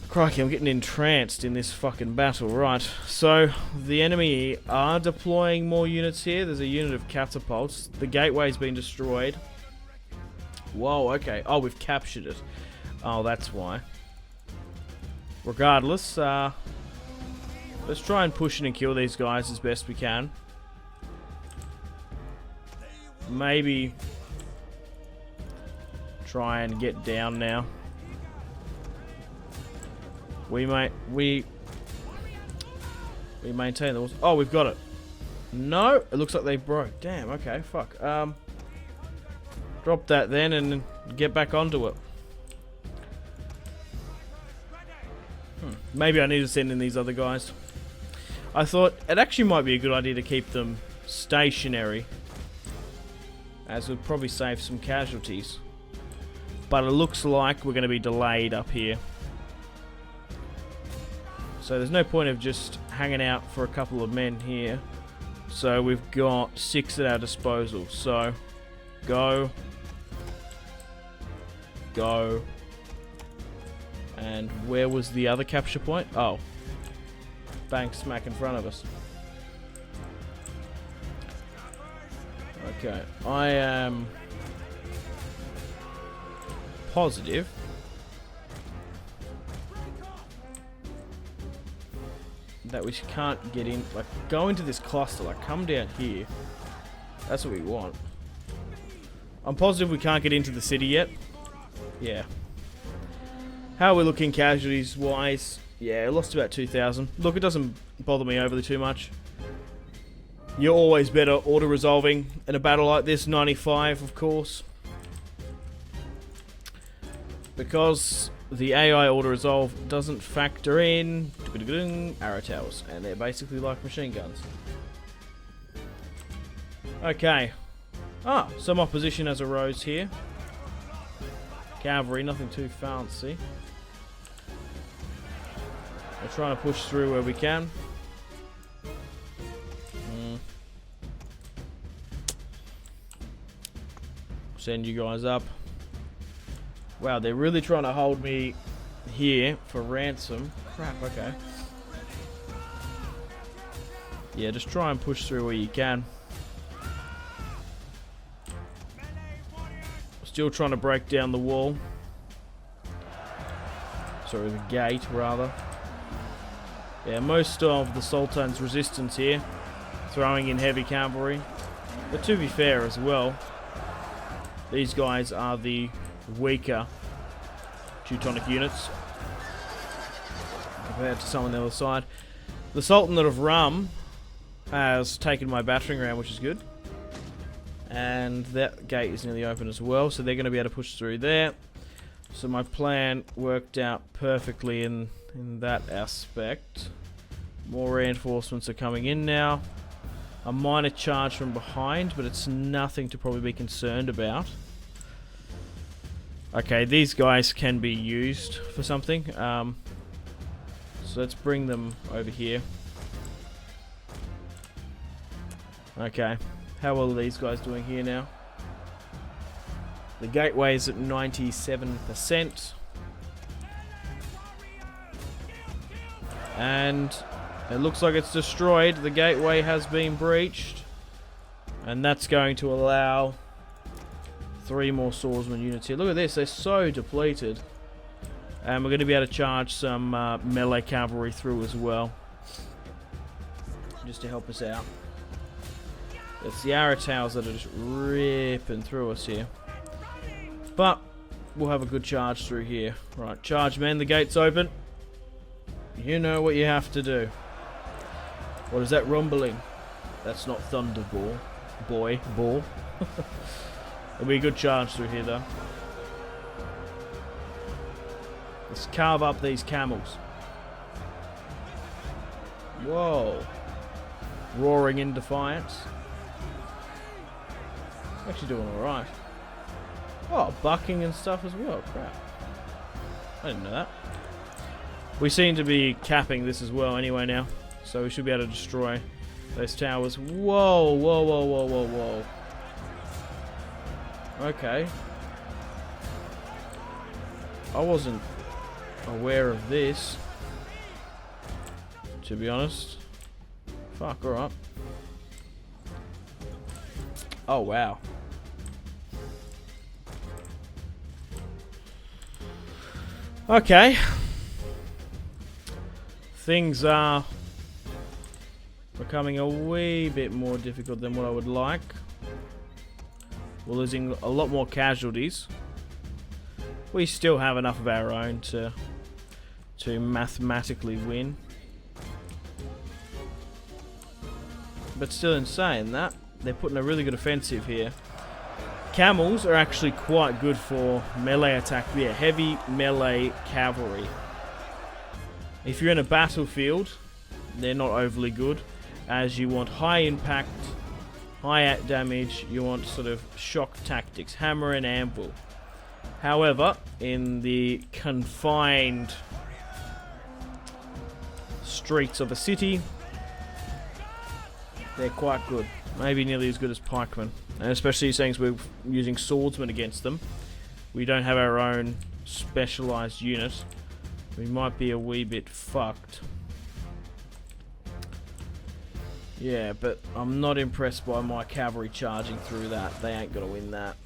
Crikey, I'm getting entranced in this fucking battle. Right, so the enemy are deploying more units here. There's a unit of catapults. The gateway's been destroyed. Whoa, okay. Oh, we've captured it. Oh, that's why. Regardless, let's try and push in and kill these guys as best we can. Maybe try and get down now. We maintain the walls. Oh, we've got it. No, it looks like they broke. Damn. Okay. Fuck. Drop that then and get back onto it. Maybe I need to send in these other guys. I thought it actually might be a good idea to keep them stationary, as would probably save some casualties. But it looks like we're going to be delayed up here. So there's no point of just hanging out for a couple of men here. So we've got 6 at our disposal. So go. Go. And where was the other capture point? Oh. Bang smack in front of us. Okay. I am positive that we can't get in. Like, go into this cluster. Like, come down here. That's what we want. I'm positive we can't get into the city yet. Yeah. How are we looking casualties wise? Yeah, I lost about 2,000. Look, it doesn't bother me overly too much. You're always better auto-resolving in a battle like this. 95, of course. because the AI auto-resolve doesn't factor in arrow towers, and they're basically like machine guns. Okay. Ah, some opposition has arose here. Cavalry, nothing too fancy. We're trying to push through where we can. Send you guys up. Wow, they're really trying to hold me here for ransom. Crap, okay. Yeah, just try and push through where you can. Still trying to break down the wall. Sorry, the gate, rather. Yeah, most of the Sultan's resistance here, throwing in heavy cavalry. But to be fair as well, these guys are the weaker Teutonic units compared to some on the other side. The Sultanate of Rum has taken my battering ram, which is good. And that gate is nearly open as well, so they're going to be able to push through there. So my plan worked out perfectly in that aspect. More reinforcements are coming in now. A minor charge from behind, but it's nothing to probably be concerned about. Okay, these guys can be used for something. So let's bring them over here. Okay, how well are these guys doing here now? The gateway is at 97%. And it looks like it's destroyed. The gateway has been breached. And that's going to allow 3 more swordsman units here. Look at this, they're so depleted. And we're going to be able to charge some melee cavalry through as well, just to help us out. It's the arrow towers that are just ripping through us here. But we'll have a good charge through here. Right, charge men, the gate's open. You know what you have to do. What is that rumbling? That's not Thunderball. Ball. It'll be a good charge through here though. Let's carve up these camels. Whoa. Roaring in defiance. Actually doing alright. Oh, bucking and stuff as well. Crap. I didn't know that. We seem to be capping this as well anyway now. So we should be able to destroy those towers. Whoa, whoa, whoa, whoa, whoa, whoa. Okay. I wasn't aware of this, to be honest. Fuck, alright. Oh, wow. Okay. Things are becoming a wee bit more difficult than what I would like. We're losing a lot more casualties. We still have enough of our own to mathematically win. But still, in saying that, they're putting a really good offensive here. Camels are actually quite good for melee attack. Yeah, heavy melee cavalry. If you're in a battlefield, they're not overly good, as you want high impact, high damage. You want sort of shock tactics, hammer and anvil. However, in the confined streets of a city, they're quite good. Maybe nearly as good as pikemen. And especially since we're using swordsmen against them. We don't have our own specialised unit. We might be a wee bit fucked. Yeah, but I'm not impressed by my cavalry charging through that. They ain't gonna win that.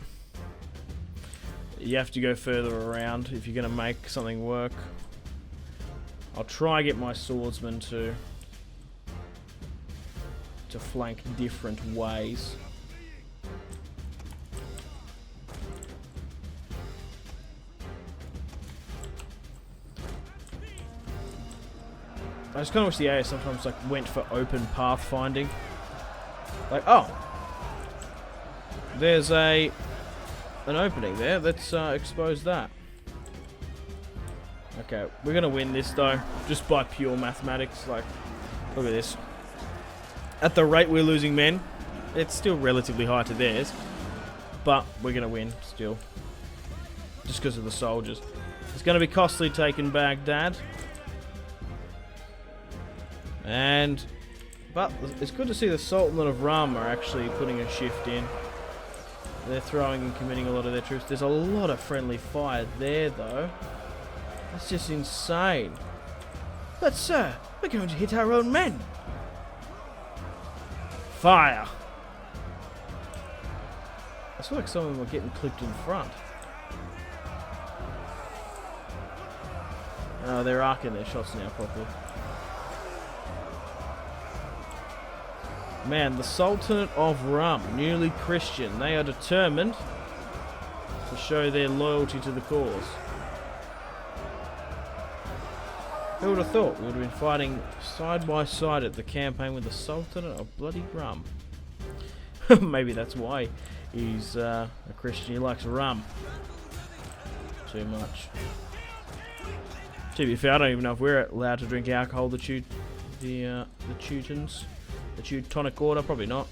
You have to go further around if you're gonna make something work. I'll try get my swordsmen to flank different ways. I just kind of wish the AI sometimes like went for open path finding. Like, oh, there's an opening there. Let's expose that. Okay, we're gonna win this though, just by pure mathematics. Like, look at this. At the rate we're losing men, it's still relatively high to theirs, but we're gonna win still, just because of the soldiers. It's gonna be costly taking Baghdad, but it's good to see the Sultanate of Rum are actually putting a shift in. They're throwing and committing a lot of their troops. There's a lot of friendly fire there though. That's just insane. But sir, we're going to hit our own men. Fire. I feel like some of them were getting clipped in front. Oh, they're arcing their shots now properly. Man, the Sultanate of Rum, newly Christian, they are determined to show their loyalty to the cause. Who would have thought we would have been fighting side by side at the campaign with the Sultanate of bloody Rum? Maybe that's why he's a Christian. He likes rum too much. To be fair, I don't even know if we're allowed to drink alcohol. The Teutons, the Teutonic Order, probably not.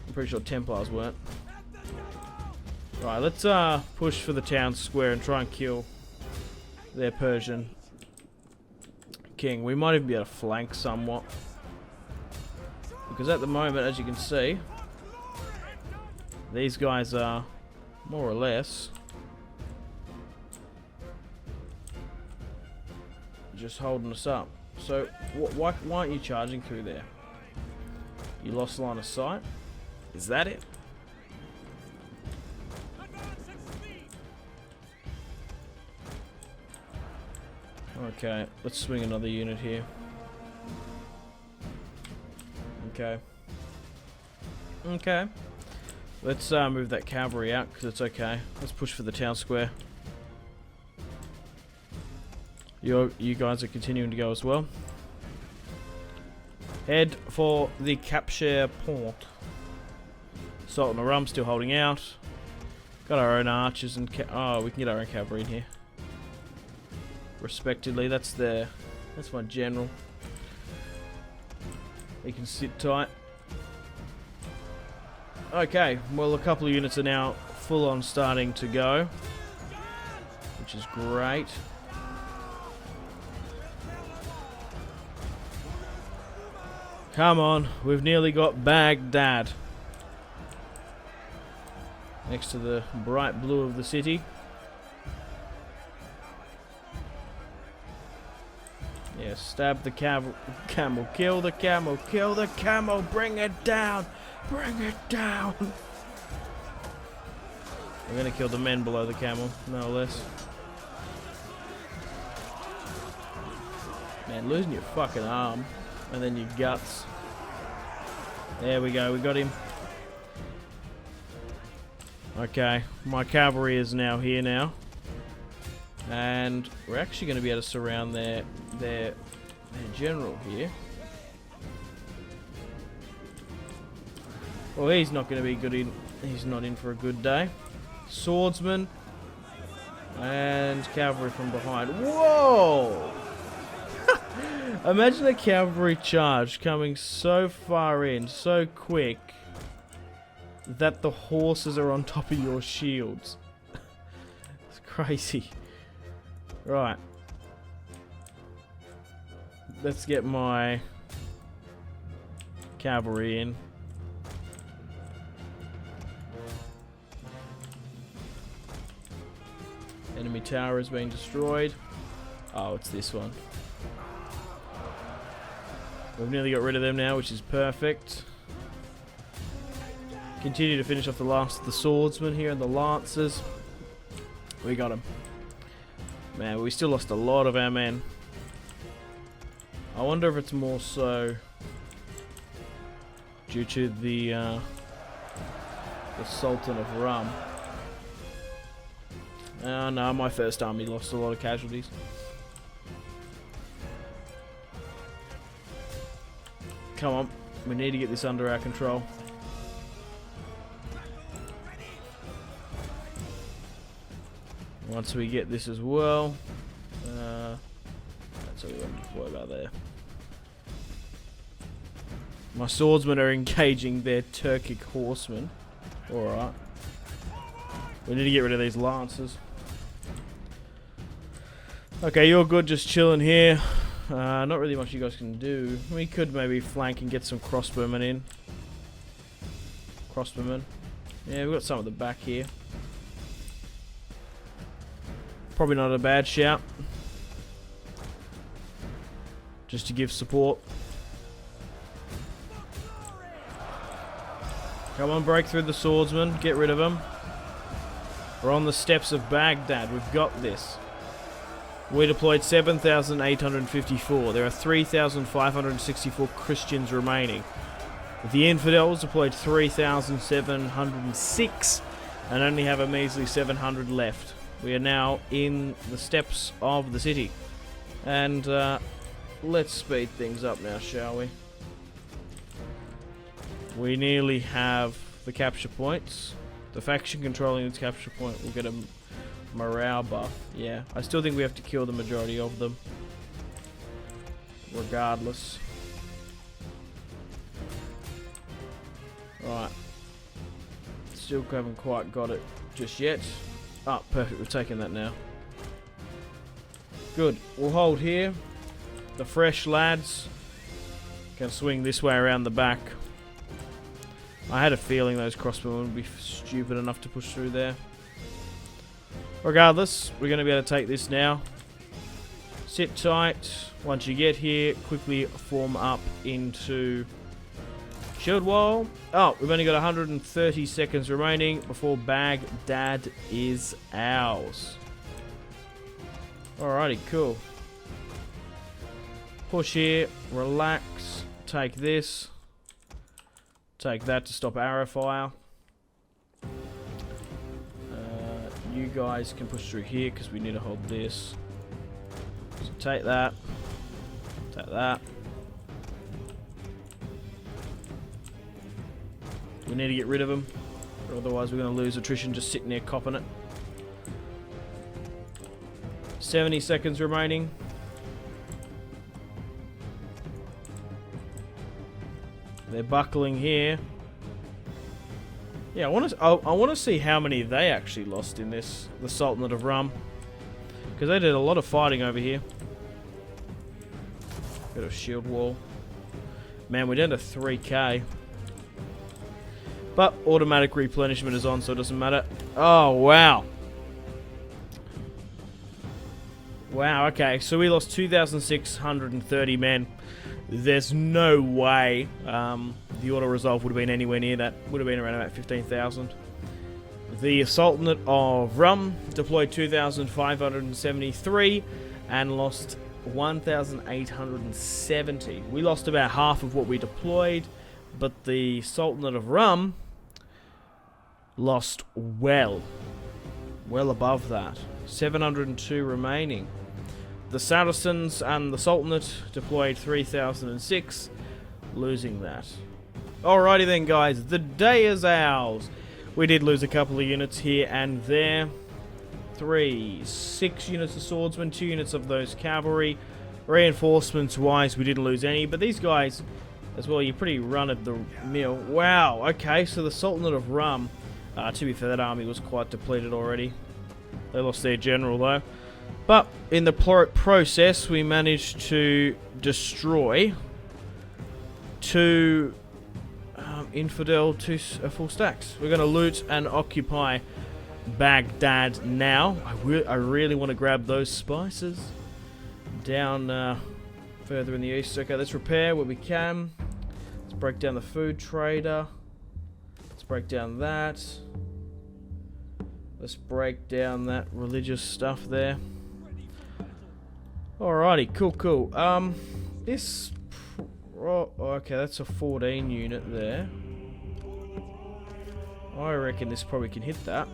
I'm pretty sure Templars weren't. Right, let's push for the town square and try and kill their Persian king. We might even be able to flank somewhat, because at the moment, as you can see, these guys are more or less just holding us up. So why aren't you charging through there? You lost line of sight? Is that it? Okay, let's swing another unit here. Okay. Okay. Let's move that cavalry out, because it's okay. Let's push for the town square. You guys are continuing to go as well. Head for the capture point. Sultan of Rum still holding out. Got our own archers and oh, we can get our own cavalry in here. Respectively, that's my general. He can sit tight. Okay, well a couple of units are now full on starting to go, which is great. Come on, we've nearly got Baghdad. Next to the bright blue of the city. Yeah, stab the camel, kill the camel, kill the camel, bring it down, bring it down. We're gonna kill the men below the camel, no less. Man, losing your fucking arm. And then your guts. There we go, we got him. Okay, my cavalry is now here now. And we're actually going to be able to surround their general here. Well, he's not going to be good he's not in for a good day. Swordsman. And cavalry from behind. Whoa! Imagine a cavalry charge coming so far in, so quick, that the horses are on top of your shields. It's crazy. Right. Let's get my cavalry in. Enemy tower is being destroyed. Oh, it's this one. We've nearly got rid of them now, which is perfect. Continue to finish off the last of the swordsmen here and the lancers. We got them. Man, we still lost a lot of our men. I wonder if it's more so due to the Sultan of Rum. No, my first army lost a lot of casualties. Come on, we need to get this under our control. Once we get this as well, that's what we want to deploy about there. My swordsmen are engaging their Turkic horsemen. Alright. We need to get rid of these lancers. Okay, you're good, just chilling here. Not really much you guys can do. We could maybe flank and get some crossbowmen in. Crossbowmen. Yeah, we've got some at the back here. Probably not a bad shout. Just to give support. Come on, break through the swordsmen. Get rid of them. We're on the steps of Baghdad. We've got this. We deployed 7,854. There are 3,564 Christians remaining. The infidels deployed 3,706 and only have a measly 700 left. We are now in the steps of the city. And let's speed things up now, shall we? We nearly have the capture points. The faction controlling its capture point will get a morale buff. Yeah, I still think we have to kill the majority of them. Regardless. Right. Still haven't quite got it just yet. Oh, perfect. We're taking that now. Good. We'll hold here. The fresh lads can swing this way around the back. I had a feeling those crossbowmen would be stupid enough to push through there. Regardless, we're going to be able to take this now. Sit tight. Once you get here, quickly form up into shield wall. Oh, we've only got 130 seconds remaining before Baghdad is ours. Alrighty, cool. Push here, relax, take this. Take that to stop arrow fire. You guys can push through here because we need to hold this. So take that. Take that. We need to get rid of them. Otherwise we're going to lose attrition just sitting there copping it. 70 seconds remaining. They're buckling here. Yeah, I want to see how many they actually lost in this, the Sultanate of Rum, because they did a lot of fighting over here. Bit of shield wall. Man, we're down to 3k. But automatic replenishment is on, so it doesn't matter. Oh wow. Wow. Okay, so we lost 2,630 men. There's no way the auto resolve would have been anywhere near that. Would have been around about 15,000. The Sultanate of Rum deployed 2,573 and lost 1,870. We lost about half of what we deployed, but the Sultanate of Rum lost well above that. 702 remaining. The Saracens and the Sultanate deployed 3,006, losing that. Alrighty then guys, the day is ours. We did lose a couple of units here and there. 6 units of swordsmen, 2 units of those cavalry. Reinforcements wise, we didn't lose any, but these guys as well, you're pretty run of the mill. Wow, okay, so the Sultanate of Rum, to be fair, that army was quite depleted already. They lost their general though. But in the process, we managed to destroy 2 infidel, 2 full stacks. We're going to loot and occupy Baghdad now. I really want to grab those spices down further in the east. Okay, let's repair what we can. Let's break down the food trader. Let's break down that. Let's break down that religious stuff there. Alrighty, cool. This... okay, that's a 14 unit there. I reckon this probably can hit that.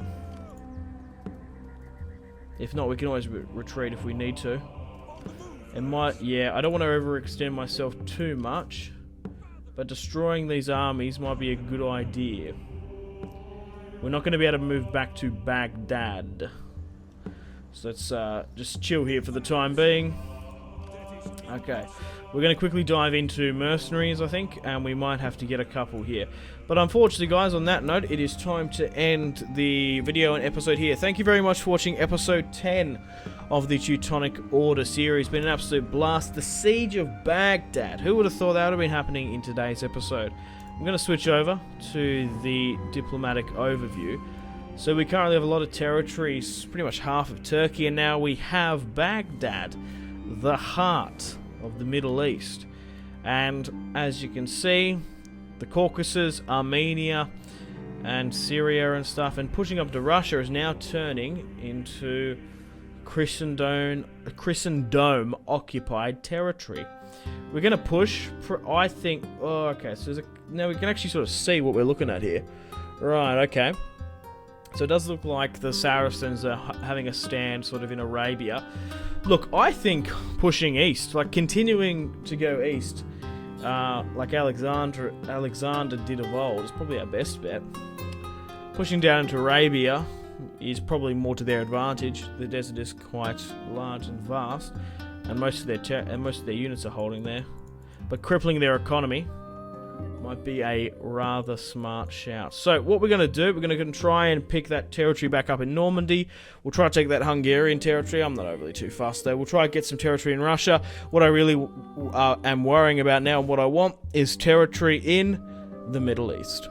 If not, we can always retreat if we need to. It might... yeah, I don't want to overextend myself too much, but destroying these armies might be a good idea. We're not going to be able to move back to Baghdad. So let's just chill here for the time being. Okay, we're going to quickly dive into mercenaries, I think, and we might have to get a couple here. But unfortunately, guys, on that note, it is time to end the video and episode here. Thank you very much for watching episode 10 of the Teutonic Order series. Been an absolute blast. The Siege of Baghdad. Who would have thought that would have been happening in today's episode? I'm going to switch over to the diplomatic overview. So we currently have a lot of territories, pretty much half of Turkey, and now we have Baghdad, the heart of the Middle East. And as you can see, the Caucasus, Armenia, and Syria and stuff, and pushing up to Russia is now turning into Christendom occupied territory. We're going to push for, I think, oh, okay, so now we can actually sort of see what we're looking at here. Right, okay. So it does look like the Saracens are having a stand sort of in Arabia. Look, I think pushing east, like continuing to go east, like Alexander did of old, is probably our best bet. Pushing down into Arabia is probably more to their advantage. The desert is quite large and vast, and most of their units are holding there. But crippling their economy might be a rather smart shout. So what we're going to do, we're going to try and pick that territory back up in Normandy. We'll try to take that Hungarian territory. I'm not overly too fussed though. We'll try to get some territory in Russia. What I really am worrying about now and what I want is territory in the Middle East.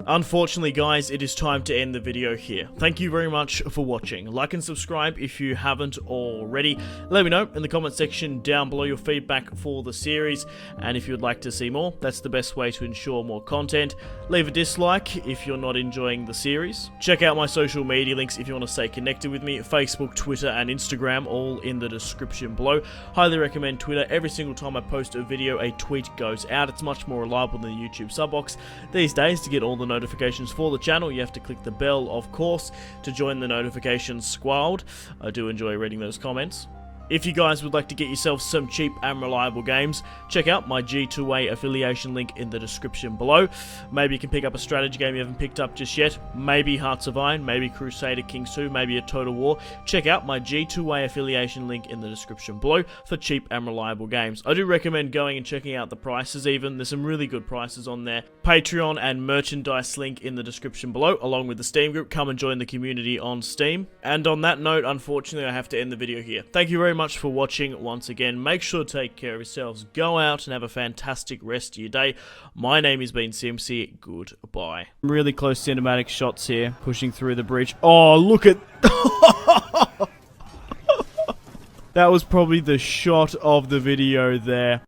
Unfortunately, guys, it is time to end the video here. Thank you very much for watching. Like and subscribe if you haven't already. Let me know in the comment section down below your feedback for the series, and if you'd like to see more, that's the best way to ensure more content. Leave a dislike if you're not enjoying the series. Check out my social media links if you want to stay connected with me. Facebook, Twitter, and Instagram, all in the description below. Highly recommend Twitter. Every single time I post a video, a tweet goes out. It's much more reliable than the YouTube sub box. These days, to get all the notifications for the channel, you have to click the bell, of course, to join the notifications squad. I do enjoy reading those comments. If you guys would like to get yourself some cheap and reliable games, check out my G2A affiliation link in the description below. Maybe you can pick up a strategy game you haven't picked up just yet. Maybe Hearts of Iron, maybe Crusader Kings 2, maybe a Total War. Check out my G2A affiliation link in the description below for cheap and reliable games. I do recommend going and checking out the prices even. There's some really good prices on there. Patreon and merchandise link in the description below, along with the Steam group. Come and join the community on Steam. And on that note, unfortunately, I have to end the video here. Thank you very much for watching once again. Make sure to take care of yourselves. Go out and have a fantastic rest of your day. My name has been Simpzy. Goodbye. Really close cinematic shots here, pushing through the bridge. Oh, look at... That was probably the shot of the video there.